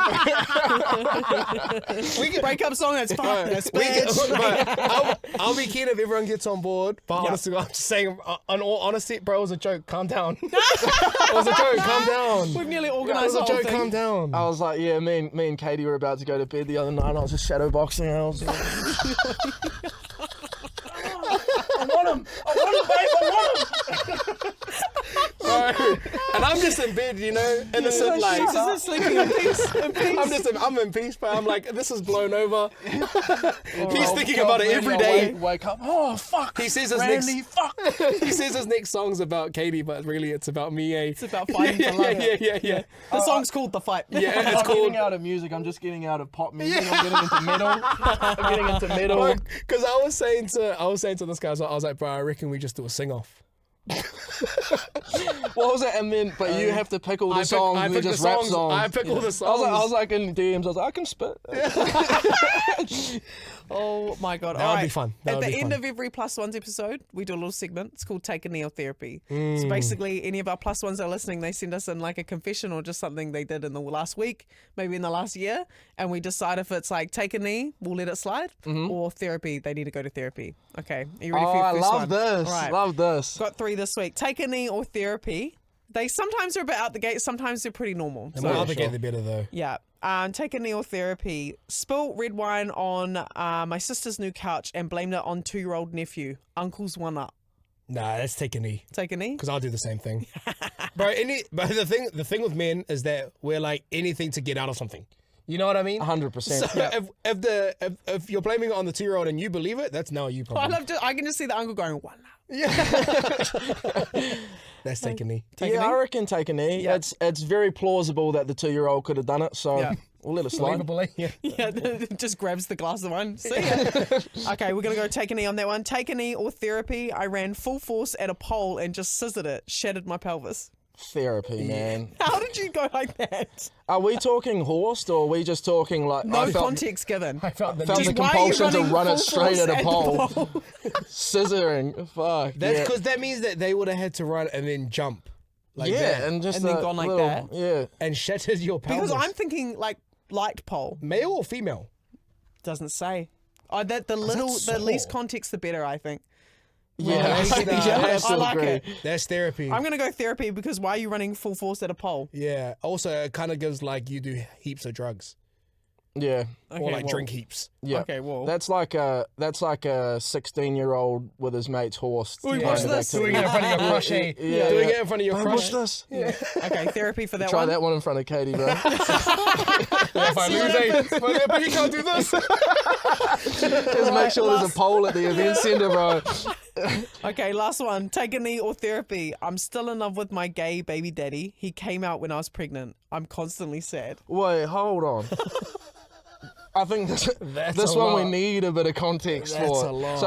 breakup song. That's fine. That's We can, bitch. but I'll be keen if everyone gets on board. But honestly, I'm just saying, in all honesty, bro, it was a joke. Calm down. It was a joke. Calm down. We've nearly It organised was the a whole joke. thing. Calm down. I was like, yeah, me and Katie were about to go to bed the other night. I was just shadow boxing. I was like, I want him, babe. I want him. And I'm just in bed, you know, innocent, like. She's just sleeping in peace. I'm in peace, but I'm like, this is blown over. He's thinking Oh, about it every day. Wake up. Oh, fuck. He says his Randy, next. fuck. He says his next song's about Katie, but really it's about me. Eh? It's about fighting for love. Yeah. The song's called The Fight. Yeah, I'm it's not called. getting out of music. I'm just getting out of pop music. I'm getting into metal. I'm getting into metal. Because I was saying to this guy, I was like, bro, I reckon we just do a sing off. What was it? And then, but you have to pick all the songs and then just rap songs. I pick all the songs. I was like in DMs, I was like, I can spit. Oh my God. That would be fun. At the end of every Plus Ones episode, we do a little segment. It's called Take a Knee or Therapy. So basically, any of our Plus Ones that are listening, they send us in like a confession or just something they did in the last week, maybe in the last year. And we decide if it's like take a knee, we'll let it slide, or therapy, they need to go to therapy. Okay. Are you ready for your first one? I love this. All right. Love this. Got 3 this week. Take a knee or therapy. They sometimes are a bit out the gate, sometimes they're pretty normal. The more out the gate, the better though. Yeah. Take a knee or therapy. Spilt red wine on my sister's new couch and blamed it on 2-year-old nephew. Uncle's one up. Nah, let's take a knee. Take a knee? Because I'll do the same thing. But the thing with men is that we're like anything to get out of something. You know what I mean? 100%. So if you're blaming it on the 2-year-old and you believe it, that's now you problem. I can just see the uncle going, one up. Yeah. Let's take a knee. I reckon take a knee. Yeah. It's very plausible that the 2-year-old could have done it, so we'll let it slide. Believable, yeah. Yeah, just grabs the glass of wine. See ya. Okay, we're going to go take a knee on that one. Take a knee or therapy. I ran full force at a pole and just scissored it. Shattered my pelvis. Therapy, man. How did you go like that? Are we talking horsed or are we just talking like... No context given. I felt the felt knee. the Why are you compulsion to running run it full straight force at a pole. pole? Scissoring. Fuck. That's yeah. because that means that they would have had to run and then jump. Like Yeah, that. and just And then a gone like little- that. Yeah. And shattered your pelvis. Because I'm thinking like light pole. Male or female? Doesn't say. Oh, the sore. least context, the better, I think. Yeah, I see that. yeah, I have I to like agree. it. That's therapy. I'm going to go therapy because why are you running full force at a pole? Yeah. Also, it kind of gives like you do heaps of drugs Yeah, or like well, drink heaps. yeah. Okay, well. That's like a 16-year-old with his mate's horse. Wait, kind watch of this. activity. Doing it in front of your crush, eh? Yeah, Doing yeah. it in front of your Hey, crush. watch this. Okay, therapy for that Try one. that one in front of Katie, bro. If I lose, eh? But you can't do this. Just make sure there's a pole at the event centre, bro. Okay, last one. Take a knee or therapy. I'm still in love with my gay baby daddy. He came out when I was pregnant. I'm constantly sad. Wait, hold on. I think this That's a one we lot. need a bit of context That's for. a lot.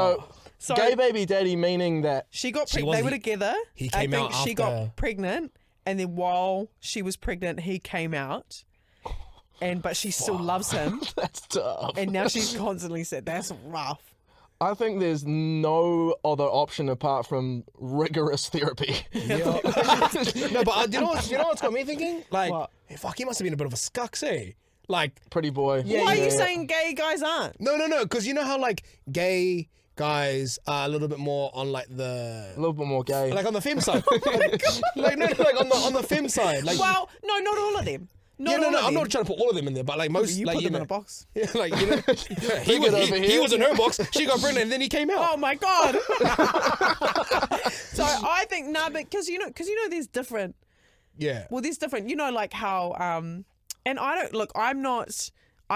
So Gay baby daddy meaning that she got She pregnant. They was- were together. he I came think out she after- got pregnant, and then while she was pregnant, he came out. But she still loves him, that's tough. and now she's constantly sad. That's rough. I think there's no other option apart from rigorous therapy. No, but you know what's got me thinking? Like, What? hey, fuck, he must have been a bit of a scucks, eh? Like, Pretty boy. Why are you saying gay guys aren't? no, because you know how like gay guys are a little bit more on like the A little bit more gay. like on the femme side. Like on the femme side. Like Well, no, not all of them. Not all of I'm them. not trying to put all of them in there, but like most You like put you them in know, a box. yeah, like you know, he it over he here. was in her box. She got pregnant, and then he came out. Oh my god! So I think because you know, there's different. Yeah, Well, there's different. You know, like how and I don't look. I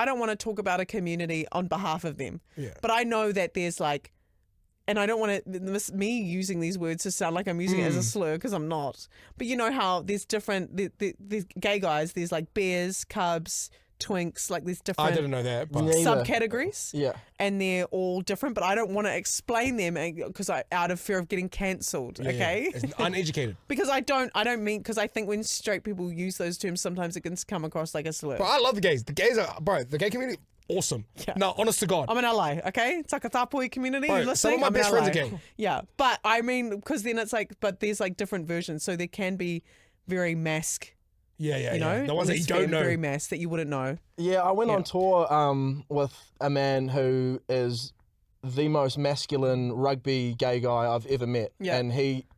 don't want to talk about a community on behalf of them. Yeah. But I know that there's like, and I don't want to me using these words to sound like I'm using it as a slur because I'm not. But you know how there's different. There's gay guys. There's like bears, cubs, twinks. Like there's I different didn't know that. But Neither. subcategories. Yeah. And they're all different, but I don't want to explain them because out of fear of getting cancelled. yeah, Okay. it's uneducated. Because I don't mean, because I think when straight people use those terms, sometimes it can come across like a slur. But I love the gays. The gays are the gay community, awesome. Yeah. No, honest to God. I'm in LA, okay? It's like a Tapui community. Bro, You listening? some of my I'm best in friends LA. are gay. Yeah, but I mean, because then it's like, but there's like different versions, so there can be very mask, Yeah, you know, the ones that you Less don't know. very mask that you wouldn't know. Yeah, I went on tour with a man who is the most masculine rugby gay guy I've ever met. Yeah. And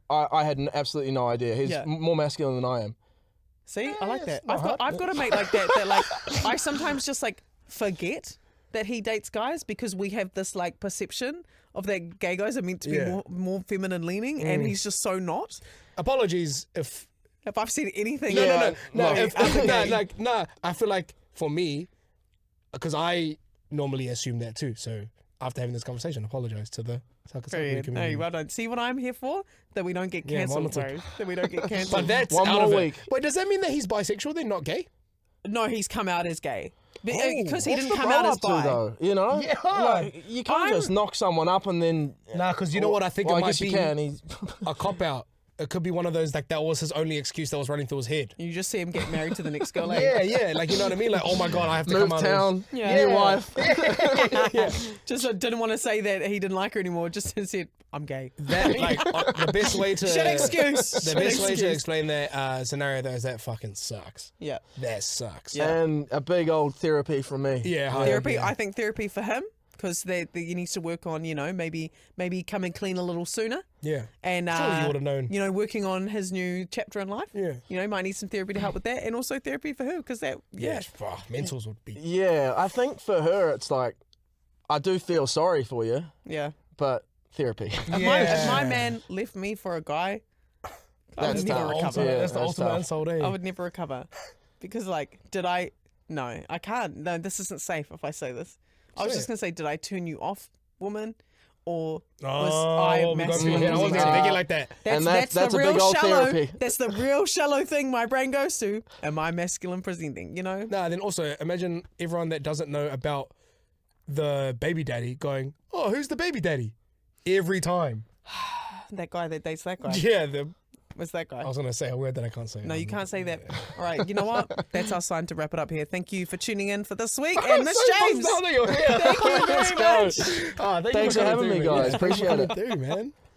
I had absolutely no idea. He's Yeah. more masculine than I am. See, I like that. not I've got a mate like that. That like I sometimes just like forget that he dates guys because we have this like perception of that gay guys are meant to be Yeah. more feminine leaning, and he's just so not. Apologies if If I've said anything, no, like, other gay. I feel like for me, because I normally assume that too. So after having this conversation, apologize to the Takasaki Period. community. Hey, well done. See what I'm here for? That we don't get Yeah, cancelled, wonderful. bro. That we don't get cancelled. But that's One out more of week. it. Wait, does that mean that he's bisexual? Then not gay? No, he's come out as gay. Because he What's didn't the come bro out as up to, bi. though? You know? Yeah. Like, you can't just knock someone up and then... Nah, because you know what I think Well, it I might guess be you can. He's... a cop out it could be one of those like that was his only excuse that was running through his head. You just see him get married to the next girl. Like, Yeah, like you know what I mean. Like, oh my god, I have to Move come out. town, Yeah. new wife. just didn't want to say that he didn't like her anymore. Just said, I'm gay. That like the best way to Shit excuse. the best way to explain that scenario though is that fucking sucks. Yeah. That sucks. And a big old therapy from me. Yeah. Therapy. Yeah. I think therapy for him because he needs to work on, maybe come and clean a little sooner. Yeah. And Surely you would have known. Working on his new chapter in life. Yeah. Might need some therapy to help with that, and also therapy for her because that. Yeah. Mentals would be. Yeah, I think for her it's like, I do feel sorry for you, Yeah. but therapy. If my man left me for a guy, I would That's never tough. recover. Yeah, That's the that's ultimate tough. insult, eh? I would never recover because, did I? No, I can't. No, this isn't safe if I say this. I was Say just it. gonna say, did I turn you off, woman, or was Oh, I we got masculine? you. I wasn't presenting? gonna think it like that. And That's that's the a real big old shallow. therapy. That's the real shallow thing my brain goes to. Am I masculine presenting? Nah, then also imagine everyone that doesn't know about the baby daddy going, oh, who's the baby daddy? Every time. That guy that dates that guy. Yeah, Was that guy? I was gonna say a word that I can't say. No, you can't say that. All right, you know what? That's our sign to wrap it up here. Thank you for tuning in for this week. And Mitch James. Thank you very Let's go. much. Oh, Thanks for having me, guys. Appreciate it. Man.